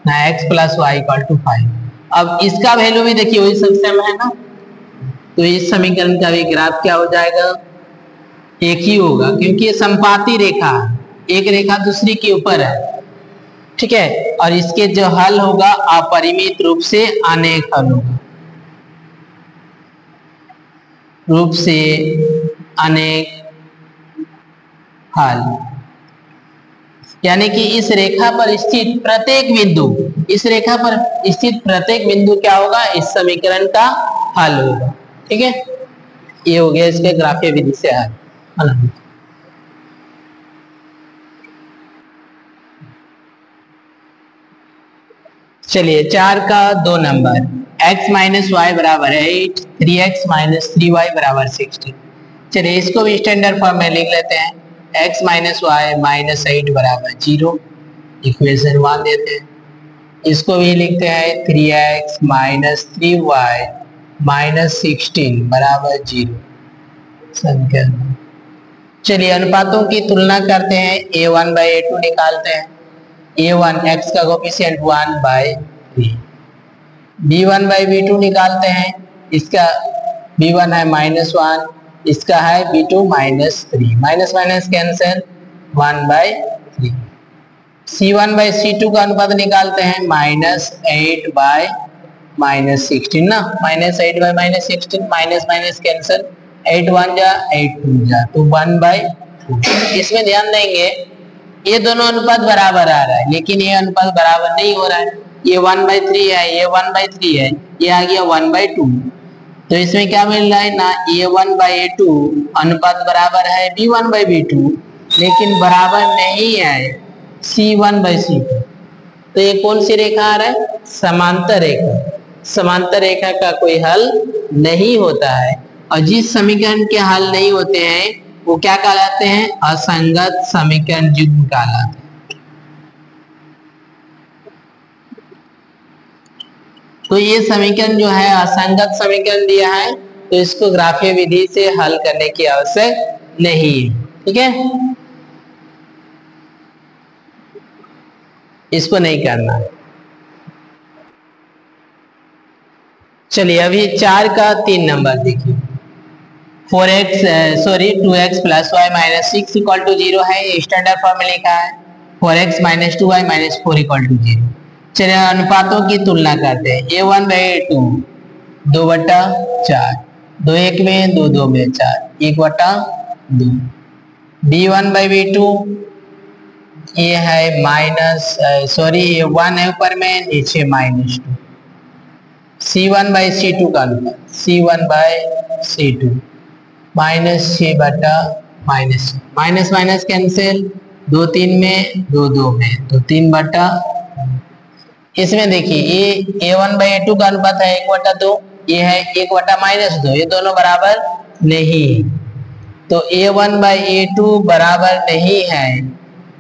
ना, x plus Y equal to 5। अब इसका वैल्यू भी देखिए वही संख्या में है ना, तो इस समीकरण का भी ग्राफ क्या हो जाएगा? एक ही होगा, क्योंकि ये संपाती रेखा है, एक रेखा दूसरी के ऊपर है। ठीक है, और इसके जो हल होगा अपरिमित रूप से अनेक हल होगा, रूप से अनेक हल, यानी कि इस रेखा पर स्थित प्रत्येक बिंदु, इस रेखा पर स्थित प्रत्येक बिंदु क्या होगा? इस समीकरण का हल होगा। ठीक है, ये हो गया इसके ग्राफीय विधि से हल। चलिए 4 का 2 नंबर, x माइनस वाई बराबर 8, 3x माइनस 3y बराबर 16। चलिए इसको भी स्टैंडर्ड फॉर्म में लिख लेते हैं। x माइनस वाई माइनस 8 बराबर 0, इक्वेशन 1 देते हैं। इसको भी लिखते हैं 3x माइनस 3y माइनस 16 बराबर 0 संख्या। चलिए अनुपातों की तुलना करते हैं, a1 बाई a2 निकालते हैं। a1 x का कोफिशिएंट 1/3, b1 बाई b2 निकालते हैं, इसका b1 है -1, इसका है b2 -3, minus minus cancel 1/3। c1 by c2 का अनुपात निकालते हैं -8 बाई -16 ना, -8 बाई -16, माइनस माइनस कैंसिल 8 1 जा 8 2 जा तो 1/2। इसमें ध्यान देंगे ये दोनों अनुपात बराबर आ रहा है, लेकिन ये अनुपात बराबर नहीं हो रहा है। ये 1/3 है, ये 1/3 है, ये आ गया 1/2। तो इसमें क्या मिल रहा है ना, a1 बाई a2 अनुपात बराबर है b1 बाई b2, लेकिन बराबर नहीं है c1 बाई c2। तो ये कौन सी रेखा आ रहा है, समांतर रेखा। समांतर रेखा का कोई हल नहीं होता है, और जिस समीकरण के हल नहीं होते हैं वो क्या कहलाते हैं, असंगत समीकरण युग्म कहलाते हैं। तो ये समीकरण जो है असंगत समीकरण दिया है, तो इसको ग्राफीय विधि से हल करने की आवश्यक नहीं है, ठीक है, इसको नहीं करना है। चलिए अभी 4 का 3 नंबर देखिए, 2x plus Y minus 6 equal to 0 है, स्टैंडर्ड फॉर्म में लिखा है 4x minus 2y minus 4 equal to 0। चलिए अनुपातों की तुलना करते हैं, a1 बाई a2 2/4, 2 1 में 2 2 में 4, 1/2, b1 बाई b2 ये है ये 1 है ऊपर में, नीचे -2, c1 बाई c2 का अनुपात, c1 by c2 -6/, minus minus cancel 2 3 में 2 2 में तो 3/। इसमें देखिए ये a1 बाई a2 का अनुपात है 1/2, ये है 1/-2, ये दोनों बराबर नहीं, तो a1 बाई a2 बराबर नहीं है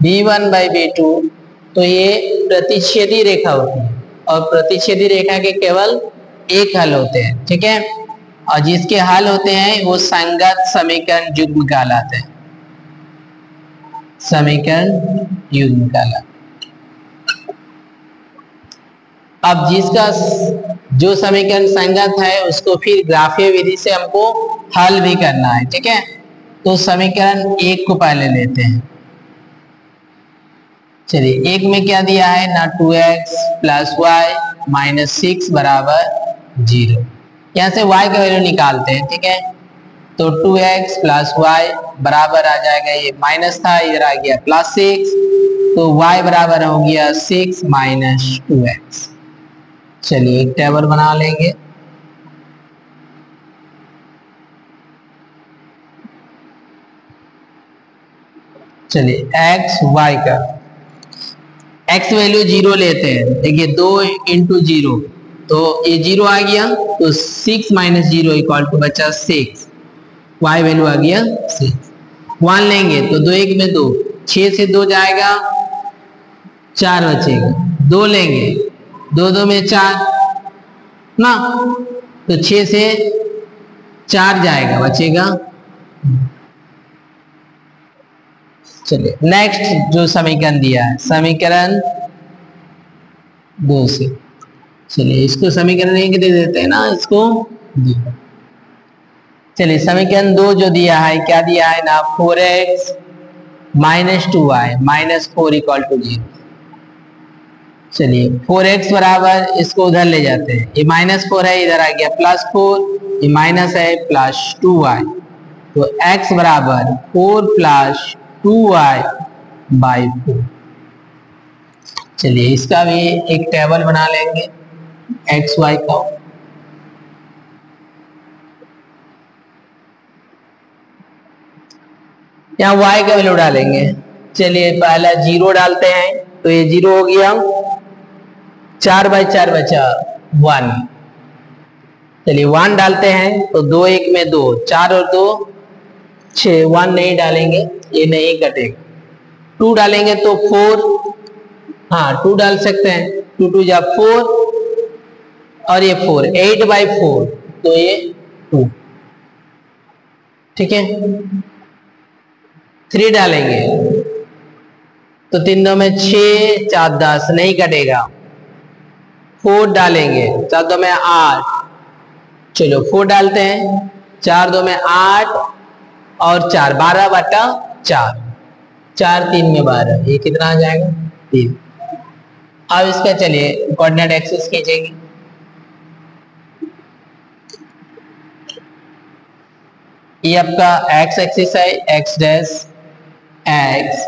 b1 बाई b2, तो ये प्रतिच्छेदी रेखा होती है, और प्रतिच्छेदी रेखा के केवल एक हल होते हैं, ठीक है, और जिसके हल होते हैं वो संगत समीकरण युग्म कहलाते हैं, समीकरण युग्म कहलाते हैं। अब जिसका जो समीकरण संगत है उसको फिर ग्राफीय विधि से हमको हल भी करना है, ठीक है, तो समीकरण 1 को पहले लेते हैं। चलिए 1 में क्या दिया है ना, 2x प्लस वाई माइनस 6 बराबर 0, यहाँ से y का वैल्यू निकालते हैं, ठीक है, तो 2x प्लस वाई बराबर आ जाएगा, ये माइनस था इधर आ गया +6, तो y बराबर हो गया 6 माइनस 2x। चलिए एक टेबल बना लेंगे, चलिए x y का x वैल्यू 0 लेते हैं, देखिए 2 × 0 तो ये 0 आ गया, तो 6 माइनस 0 इक्वल टू बचा 6, y वैल्यू आ गया 6। 1 लेंगे तो 2 1 में 2, 6 से 2 जाएगा 4 बचेगा, 2 लेंगे 2 2 में 4 ना, तो 6 से 4 जाएगा बचेगा। चलिए नेक्स्ट जो समीकरण दिया है, समीकरण 2 से, चलिए इसको समीकरण 1 दे देते हैं ना, इसको 2। चलिए समीकरण 2 जो दिया है, क्या दिया है ना, 4x minus 2y minus 4 equal to 0। चलिए 4x बराबर, इसको उधर ले जाते हैं, ये -4 है, इधर आ गया +4, ये माइनस है +2y, तो x बराबर 4 + 2y बाई 4। चलिए इसका भी एक टेबल बना लेंगे एक्स वाई का, यहाँ y का वैल्यू डालेंगे। चलिए पहला 0 डालते हैं, तो ये 0 हो गया, 4/4 बचा 1। चलिए 1 डालते हैं तो 2 1 में 2, 4 और 2 6, 1 नहीं डालेंगे ये नहीं कटेगा, 2 डालेंगे तो 4, हाँ 2 डाल सकते हैं, 2 2 जा 4 और ये 4, 8/4 तो ये 2, ठीक है। 3 डालेंगे तो 3 2 में 6, 4 10 नहीं कटेगा, 4 डालेंगे 4 2 में 8, चलो 4 डालते हैं, 4 2 में 8 और 4 12/4, 4 3 में 12, ये कितना आ जाएगा 3। अब इसका चलिए कोऑर्डिनेट एक्सिस खींचेंगे, ये आपका एक्स एक्सिस है, एक्स डैश एक्स,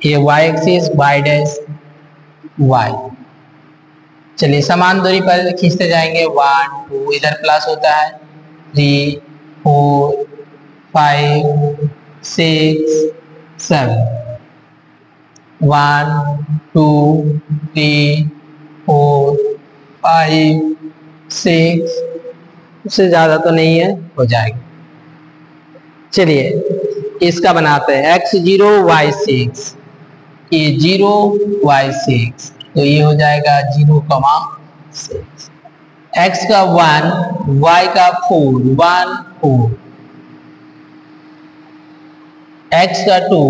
ये Y axis Y dash Y. चलिए समान दूरी पर खींचते जाएंगे, 1 2 इधर प्लस होता है, 3 4 5 6 7, 1 2 3 4 5 6, उससे ज्यादा तो नहीं है, हो जाएगा। चलिए इसका बनाते हैं, x0 y6, ये 0 y6 तो ये हो जाएगा 0,6, x का 1 y का 4 1 4, x का 2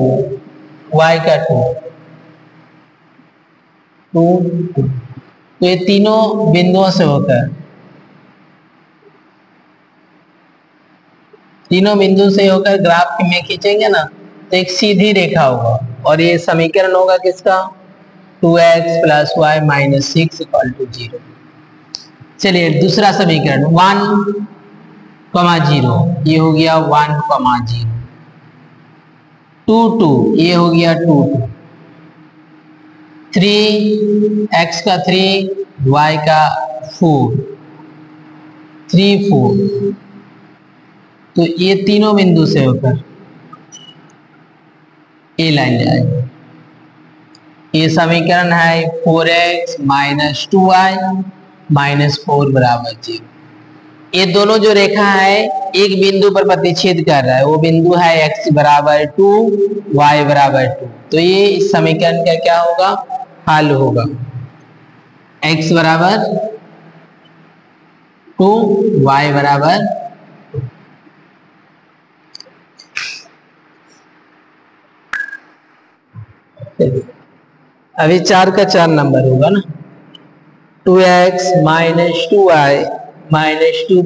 y का 2 2 2, तो ये तीनों बिंदुओं से होकर, तीनों बिंदु से होकर ग्राफ में खींचेंगे ना तो एक सीधी रेखा होगा और ये समीकरण होगा किसका, 2x + y - 6 = 0। चलिए दूसरा समीकरण 1,0 ये हो गया 1,0, 2 2 ये हो गया 2 2, 3 x का 3 y का 4 3 4, तो ये तीनों बिंदु से होकर ये लाइन जाएगी, ये समीकरण है 4x - 2y - 4 = 0। ये दोनों जो रेखा है एक बिंदु पर प्रतिच्छेद कर रहा है, वो बिंदु है x = 2 y = 2, तो ये इस समीकरण का क्या होगा, हल होगा, x = 2 y = 2। अभी 4 का 4 नंबर होगा ना, 2x - 2y - 2 =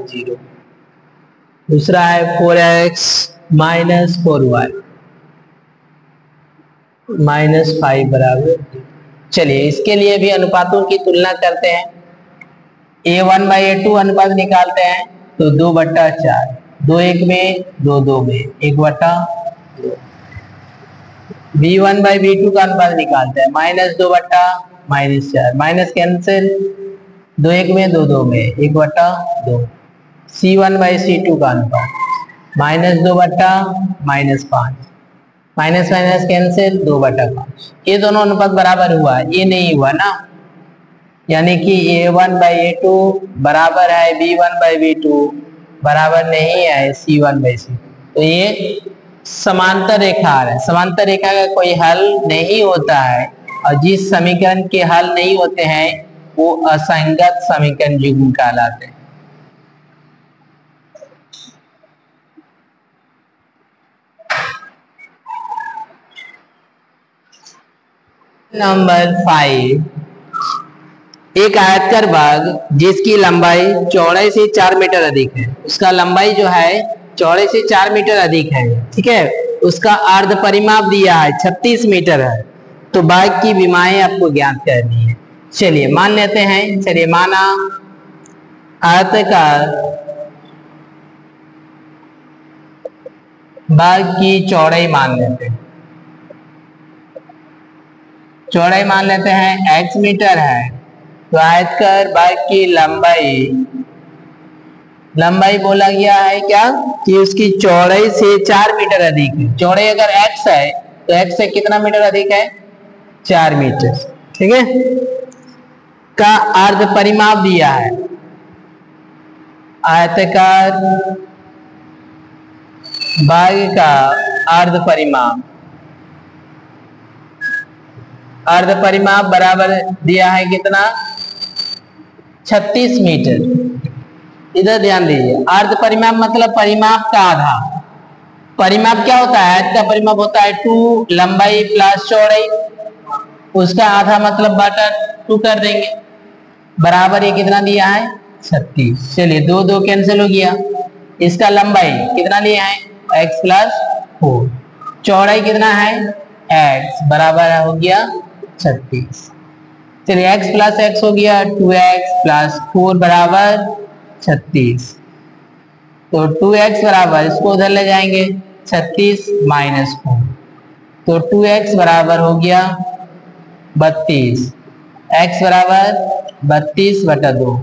0, दूसरा है 4x - 4y - 5 = 0। चलिए इसके लिए भी अनुपातों की तुलना करते हैं, a1/a2 अनुपात निकालते हैं तो 2/4, 2 1 में 2 2 में 1/2, b1/b2 का अनुपात निकालते हैं, -2/-4, माइनस कैंसिल, 2 1 में 2 2 में 1/2, c1/c2 का अनुपात -2/-5, माइनस माइनस कैंसिल, 2/5, ये दोनों अनुपात बराबर हुआ, ये नहीं हुआ ना, यानी कि a1/a2 बराबर है b1/b2 बराबर नहीं है c1/c2, तो ये समांतर रेखा है, समांतर रेखा का कोई हल नहीं होता है, और जिस समीकरण के हल नहीं होते हैं वो असंगत समीकरण युग्म कहलाते हैं। नंबर 5, एक आयताकार भाग जिसकी लंबाई चौड़ाई से 4 मीटर अधिक है, उसका लंबाई जो है चौड़ाई से 4 मीटर अधिक है, ठीक है, उसका अर्ध परिमाप दिया है 36 मीटर है, तो भाग की विमाएं आपको ज्ञात करनी है। चलिए मान लेते हैं, चलिए माना आयताकार भाग की चौड़ाई मान लेते हैं, चौड़ाई मान लेते हैं x मीटर है, तो आयताकार भाग की लंबाई बोला गया है क्या कि उसकी चौड़ाई से 4 मीटर अधिक है, चौड़ाई अगर x है तो x से कितना मीटर अधिक है, 4 मीटर, ठीक है, का अर्ध परिमाप दिया है, आयताकार भाग का अर्ध परिमाप, अर्ध परिमाप बराबर दिया है कितना, 36 मीटर। इधर ध्यान दीजिए, अर्ध परिमाप मतलब परिमाप का आधा। परिमाप क्या होता है, आयत का परिमाप होता है 2 लंबाई प्लस चौड़ाई, उसका आधा मतलब बटा 2 कर देंगे, बराबर ये कितना दिया है 36। चलिए 2 2 कैंसिल हो गया, इसका लंबाई कितना लिया है x प्लस 4, चौड़ाई कितना है x, बराबर हो गया 36। चलिए x प्लस x हो गया 2x प्लस 4 बराबर 36। तो 2x बराबर, इसको उधर ले जाएंगे 36 माइनस 4, तो 2x बराबर हो गया 32, x बराबर 32 बटा 2,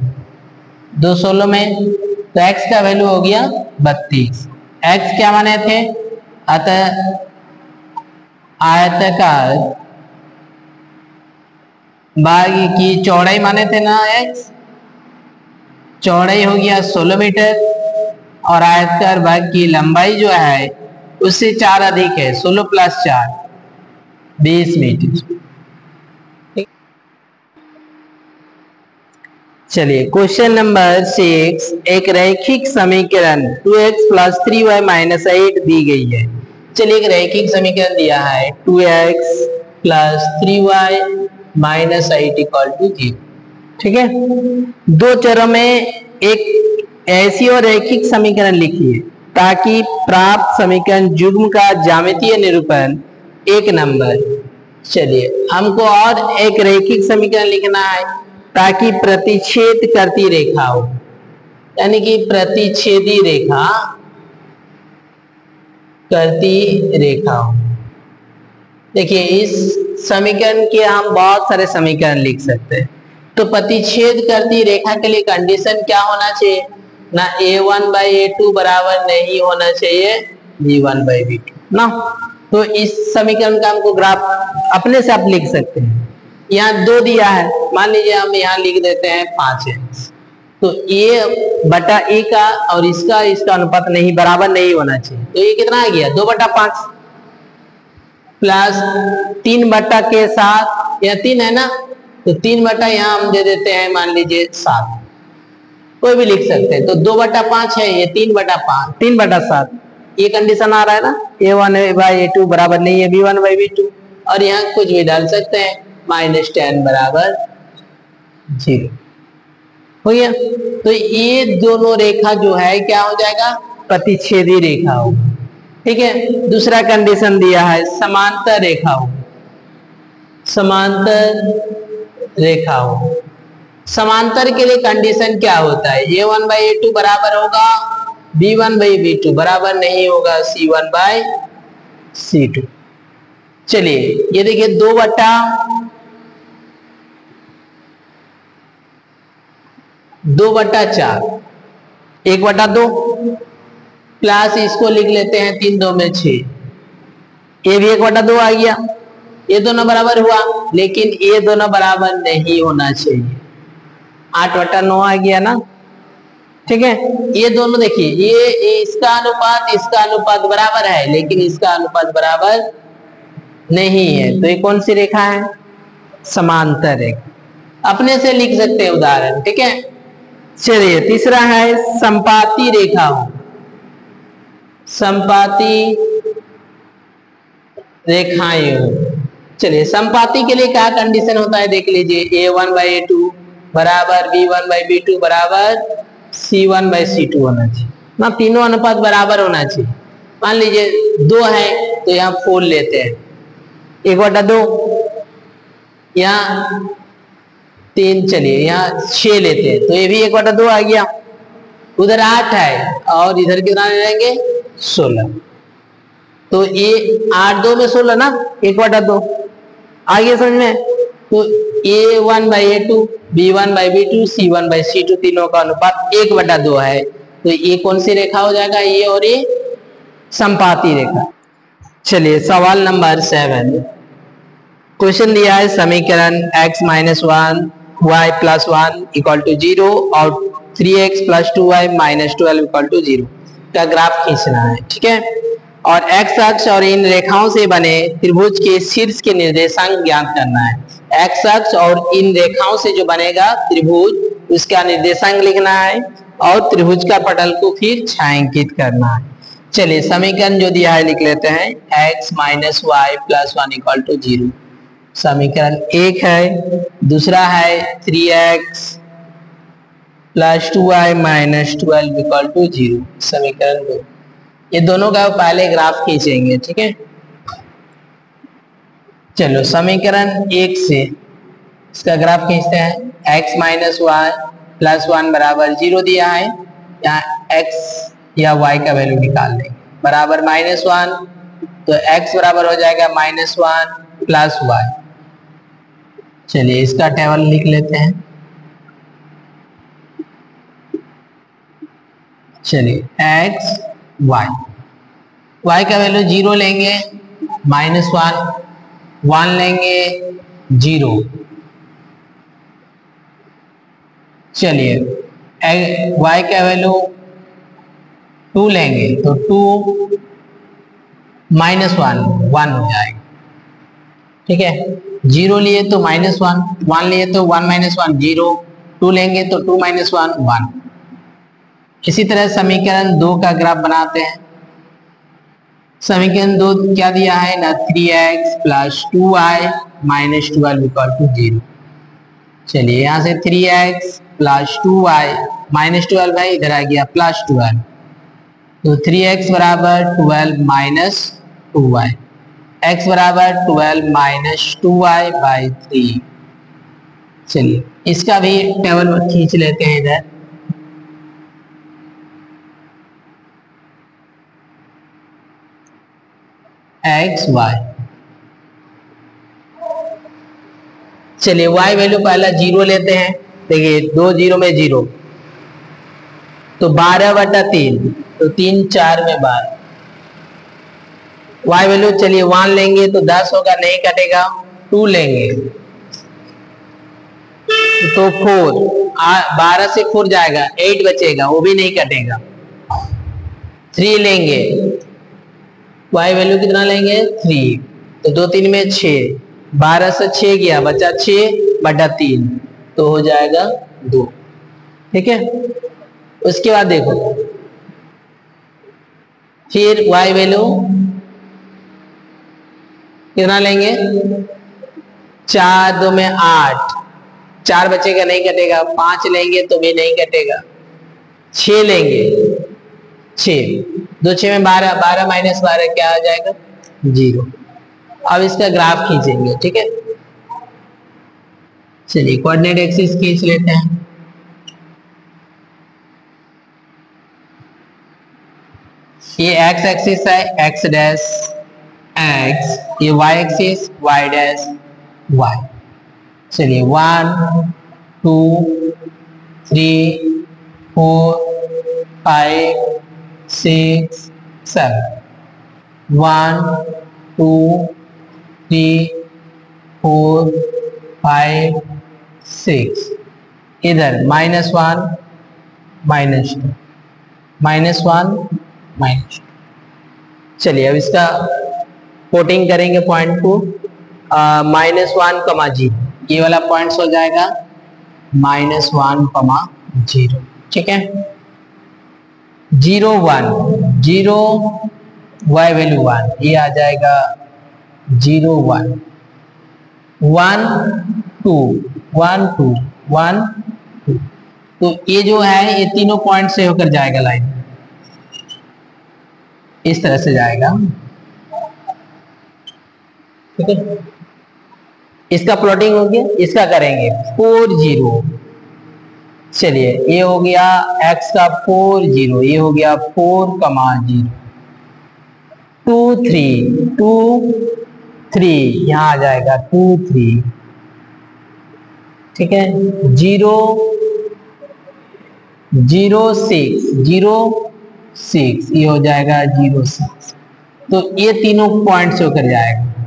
2 16 में, तो x का वैल्यू हो गया 32। x क्या माने थे, अतः आयताकार भाग की चौड़ाई माने थे ना x, चौड़ाई हो गया 16 मीटर और आयताकार भाग की लंबाई जो है उससे 4 अधिक है, 16 प्लस 4 20 मीटर। चलिए क्वेश्चन नंबर 6, एक रैखिक समीकरण 2x प्लस 3y माइनस 8 दी गई है। चलिए एक रैखिक समीकरण दिया है 2x plus 3y minus 8 equal to 0, ठीक है। दो चरों में एक ऐसी और रैखिक समीकरण लिखिए ताकि प्राप्त समीकरण युग्म का ज्यामितीय निरूपण 1 नंबर। चलिए हमको और एक रैखिक समीकरण लिखना है ताकि प्रतिच्छेद करती रेखा हो, यानी कि प्रतिच्छेदी रेखा करती रेखा हो। देखिए इस समीकरण के हम बहुत सारे समीकरण लिख सकते हैं। तो प्रतिच्छेद करती रेखा के लिए कंडीशन क्या होना चाहिए, ना a1/a2 बराबर नहीं होना चाहिए b1/b2 ना। तो इस समीकरण का हमको ग्राफ अपने से आप लिख सकते हैं। यहाँ 2 दिया है, मान लीजिए हम यहाँ लिख देते हैं 5x, तो a बटा a का और इसका अनुपात नहीं, बराबर नहीं होना चाहिए, तो ये कितना आ गया 2/5 प्लस 3 बटा के साथ, या 3 है ना, तो 3 बटा यहाँ हम दे देते हैं मान लीजिए 7, कोई भी लिख सकते हैं। तो 2/5 है, ये 3/5 3/7, ये कंडीशन आ रहा है ना, a1/a2 बराबर नहीं है b1/b2, और यहाँ कुछ भी डाल सकते हैं -10 बराबर 0 हो गया। तो ये दोनों रेखा जो है क्या हो जाएगा, प्रतिच्छेदी रेखा हो, ठीक है। दूसरा कंडीशन दिया है समांतर रेखा हो, समांतर रेखा हो। समांतर के लिए कंडीशन क्या होता है, a1/a2 बराबर होगा b1/b2, बराबर नहीं होगा c1/c2। चलिए ये देखिए 2/4 1/2 प्लस इसको लिख लेते हैं 3 2 में 6, ये भी 1/2 आ गया, ये दोनों बराबर हुआ, लेकिन ये दोनों बराबर नहीं होना चाहिए, 8/9 आ गया ना, ठीक है। ये दोनों देखिए, ये इसका अनुपात बराबर है, लेकिन इसका अनुपात बराबर नहीं है, तो ये कौन सी रेखा है, समांतर रेखा। अपने से लिख सकते हैं उदाहरण, ठीक है। चलिए तीसरा है संपाती रेखा हो, संपाती रेखाएं हो। चलिए संपाती के लिए क्या कंडीशन होता है देख लीजिए, a1/a2 बराबर b1/b2 बराबर c1/c2 होना चाहिए ना, तीनों अनुपात बराबर होना चाहिए। मान लीजिए 2 है तो यहाँ 4 लेते हैं, 1/2, यहाँ 3, चलिए यहाँ 6 लेते हैं, तो ये भी 1/2 आ गया। उधर 8 है और इधर कितना ले लेंगे 16, तो ये 8 2 में 16 ना, 1/2 आ गया समझ में। तो a1/a2 b1/b2 c1/c2 तीनों का अनुपात 1/2 है, तो ये कौन सी रेखा हो जाएगा, ये और ये संपाती रेखा। चलिए सवाल नंबर 7, क्वेश्चन दिया है समीकरण x - 1 y + 1 = 0 और 3x + 2y - 12 = 0। का ग्राफ खींचना है, ठीक है। और एक्स अक्ष और इन रेखाओं से बने त्रिभुज के शीर्ष के निर्देशांक ज्ञात करना है। एक्स अक्ष और इन रेखाओं से जो बनेगा त्रिभुज उसका निर्देशांक लिखना है और त्रिभुज का पटल को फिर छायांकित करना है। चलिए समीकरण जो दिया है लिख लेते हैं, x minus Y plus one equal to 0। समीकरण 1 है। दूसरा है 3x plus 2y minus 12 equal to 0, समीकरण 2। ये दोनों का पहले ग्राफ खींचेंगे, ठीक है। चलो समीकरण 1 से इसका ग्राफ खींचते हैं। x माइनस वाई प्लस 1 बराबर 0 दिया है, यहाँ x या y का वैल्यू निकाल लेंगे, बराबर -1, तो x बराबर हो जाएगा -1 प्लस y। चलिए इसका टेबल लिख लेते हैं। चलिए x y का वैल्यू 0 लेंगे, -1, 1 लेंगे 0। चलिए y का वैल्यू 2 लेंगे तो 2 -1 1 हो जाएगा, ठीक है। 0 लिए तो -1, 1 लिए तो 1 - 1 0, 2 लेंगे तो 2 - 1 1। इसी तरह समीकरण 2 का ग्राफ बनाते हैं। समीकरण 2 क्या दिया है ना, 3x plus 2y minus 12 equal to 0। चलिए यहाँ से 3x प्लस 2y माइनस 12 है, इधर आ गया प्लस 12, तो 3x बराबर 12 माइनस 2y, x बराबर 12 माइनस 2y बाई 3। चलिए इसका भी टेबल खींच लेते हैं इधर। x y, चलिए y वैल्यू पहला 0 लेते हैं। देखिए 2 0 में 0, तो 12/3, तो 3 4 में 12। y वैल्यू चलिए 1 लेंगे तो 10 होगा, नहीं कटेगा। 2 लेंगे तो 4, 12 से 4 जाएगा, 8 बचेगा, वो भी नहीं कटेगा। 3 लेंगे, y वैल्यू कितना लेंगे 3, तो 2 3 में 6, 12 से 6 गया, बचा 6/3, तो हो जाएगा 2, ठीक है। उसके बाद देखो फिर y वैल्यू कितना लेंगे, 4 2 में 8, 4 बचेगा, नहीं कटेगा। 5 लेंगे तो भी नहीं कटेगा। 6 लेंगे, 6 2 6 में 12, 12 माइनस 12 क्या आ जाएगा 0। अब इसका ग्राफ खींचेंगे, ठीक है। चलिए कोऑर्डिनेट एक्सिस खींच लेते हैं। ये x एक्सिस है, x डैश x, ये y axis y dash y। चलिए 1 2 3 4 5 6 7, 1 2 3 4 5 6, इधर -1 -2 -1 -2। चलिए अब इसका कोटिंग करेंगे पॉइंट को, -1, 0, ये वाला पॉइंट्स हो जाएगा -1, 0, ठीक है। 0 1 0 y वैल्यू 1, ये आ जाएगा 0 1 1 2 1 2 1 2। तो ये जो है ये तीनों पॉइंट से होकर जाएगा, लाइन इस तरह से जाएगा, ठीक है। इसका प्लॉटिंग हो गया, इसका करेंगे 4 0। चलिए ये हो गया x का 4 0, ये हो गया 4, 0 2 3 2 3, यहाँ आ जाएगा 2 3, ठीक है। 0 0 6 0 6, ये हो जाएगा 0 6। तो ये तीनों पॉइंट से होकर जाएगा,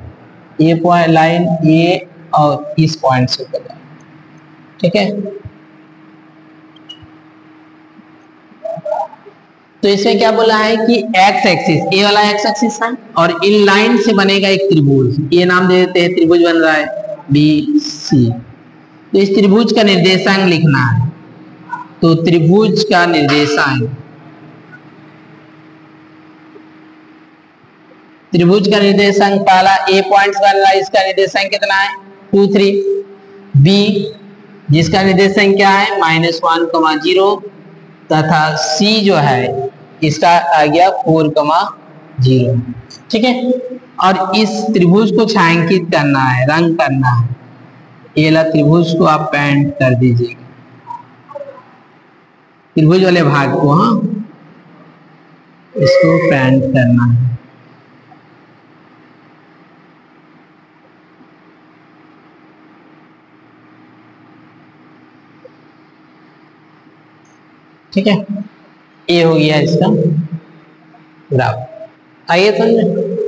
ये पॉइंट लाइन ये और इस पॉइंट से होकर जाएगा, ठीक है। तो इसमें क्या बोला है कि एक्स एक्सिस, ए वाला एक्स एक्सिस है और इन लाइन से बनेगा एक त्रिभुज, ये नाम दे देते हैं, त्रिभुज बन रहा है बी सी। तो इस त्रिभुज का निर्देशांक लिखना है, तो त्रिभुज का निर्देशांक, त्रिभुज का निर्देशांक पहला ए पॉइंट्स बन रहा है, इसका निर्देशांक कितना है 2 3, बी जिसका निर्देशांक क्या है -1, 0 तथा सी जो है इसका आ गया 4, 0। ठीक है, और इस त्रिभुज को छायांकित करना है, रंग करना है, ये वाला त्रिभुज को आप पेंट कर दीजिएगा, त्रिभुज वाले भाग को, हाँ इसको पेंट करना है। ठीक है, ये हो गया इसका ग्राफ। आइए समझे।